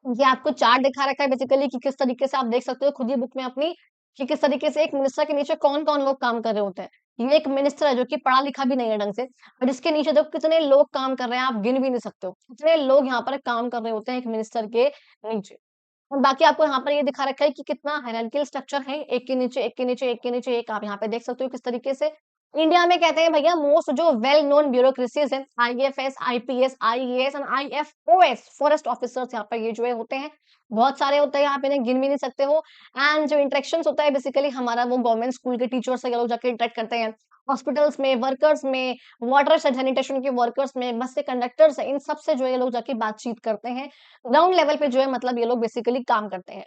ये आपको चार्ट दिखा रखा है बेसिकली कि किस तरीके से आप देख सकते हो खुद ही बुक में अपनी, कि किस तरीके से एक मिनिस्टर के नीचे कौन-कौन लोग काम कर रहे होते हैं। ये एक मिनिस्टर है जो कि पढ़ा लिखा भी नहीं है ढंग से, और इसके नीचे देखो कितने लोग काम कर रहे हैं, आप गिन भी नहीं सकते हो। कितने लोग यहाँ पर काम कर रहे होते हैं एक मिनिस्टर के नीचे। और बाकी आपको यहाँ पर ये दिखा रखा है कि कितना हायरार्किकल स्ट्रक्चर है, एक के नीचे, एक के नीचे, एक के नीचे एक, आप यहाँ पे देख सकते हो किस तरीके से। इंडिया में कहते हैं भैया मोस्ट जो वेल नोन ब्यूरोक्रेसीज़ हैं, IFS, IPS, IAS and IFOS, forest officers यहाँ पर ये जो है होते हैं। बहुत सारे होते हैं यहाँ पे, इन्हें गिन भी नहीं सकते हो। एंड जो इंटरेक्शंस होता है बेसिकली हमारा, वो गवर्नमेंट स्कूल के टीचर से ये लोग जाके इंटरेक्ट करते हैं। हॉस्पिटल्स में, वर्कर्स में, वाटर सैनिटेशन के वर्कर्स में, बस के कंडक्टर्स हैं, इन सब से जो है ये लोग जाके बातचीत करते हैं। ग्राउंड लेवल पे जो है मतलब ये लोग बेसिकली काम करते हैं।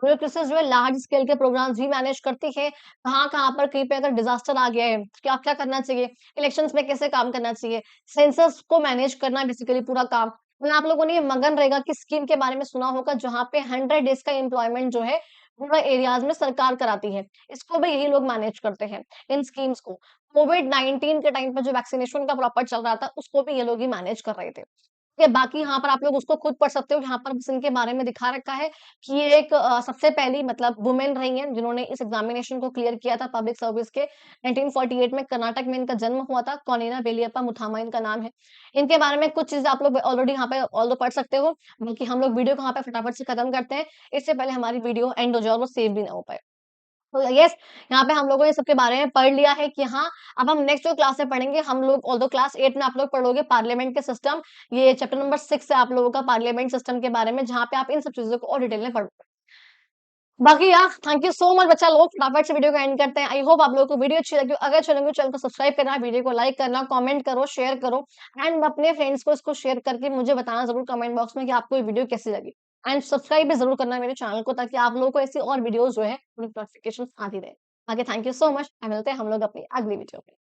ब्यूरोक्रेसीज़ जो है लार्ज स्केल के प्रोग्राम्स भी मैनेज करती है। कहाँ-कहाँ पर कहीं पे अगर डिज़ास्टर आ गया है, क्या-क्या करना चाहिए? इलेक्शंस में कैसे काम करना चाहिए? सेंसस को मैनेज करना बेसिकली पूरा काम। मतलब आप लोगों ने ये मगन रहेगा कि स्कीम के बारे में सुना होगा जहाँ पे 100 डेज़ का एम्प्लॉयमेंट जो है रूरल एरियाज़ में सरकार कराती है। इसको भी यही लोग मैनेज करते हैं, इन स्कीम्स को। कोविड-19 के टाइम पे जो वैक्सीनेशन का प्रॉपर चल रहा था, उसको भी ये लोग ही मैनेज कर रहे थे। ये बाकी यहाँ पर आप लोग उसको खुद पढ़ सकते हो, यहाँ पर बस इनके बारे में दिखा रखा है कि ये एक सबसे पहली मतलब वुमेन रही हैं, जिन्होंने इस एग्ज़ामिनेशन को क्लियर किया था पब्लिक सर्विस के। 1948 में कर्नाटक में इनका जन्म हुआ था, कौंडिन्या वेलियप्पा मुथामा इनका नाम है। इनके बारे में कुछ चीज़ें आप लोग ऑलरेडी यहाँ पे ऑल्दो पढ़ सकते हो, बल्कि हम लोग वीडियो को यहाँ पे फटाफट से खत्म करते हैं, इससे पहले हमारी वीडियो एंड हो जाए और वो सेव भी ना हो पाए। तो यस, यहाँ पे हम लोगों ने सबके बारे में पढ़ लिया है कि हाँ, अब हम नेक्स्ट जो क्लास में पढ़ेंगे, हम लोग ऑल्दो क्लास 8 में आप लोग पढ़ोगे पार्लियामेंट के सिस्टम, ये चैप्टर नंबर 6 है आप लोगों का पार्लियामेंट सिस्टम के बारे में, जहाँ पे आप इन सब चीज़ों को और डिटेल में पढ़ोगे। बाकी यार थैंक यू सो मच बच्चा लोग, फटाफट से वीडियो को एंड करते हैं। आई होप आप लोगों को वीडियो अच्छी लगी हो। अगर अच्छी लगी हो चैनल को सब्सक्राइब करना, वीडियो को लाइक करना, कमेंट करो, शेयर करो, एंड अपने फ्रेंड्स को इसको शेयर करके मुझे बताना ज़रूर कमेंट बॉक्स में कि आपको ये वीडियो कैसी लगी। एंड सब्सक्राइब भी ज़रूर करना मेरे चैनल को, ताकि आप लोगों को ऐसी और वीडियोज़ जो है, नोटिफ़िकेशंस आती रहे। आगे थैंक यू सो मच, मिलते हैं हम लोग अपनी अगली वीडियो में।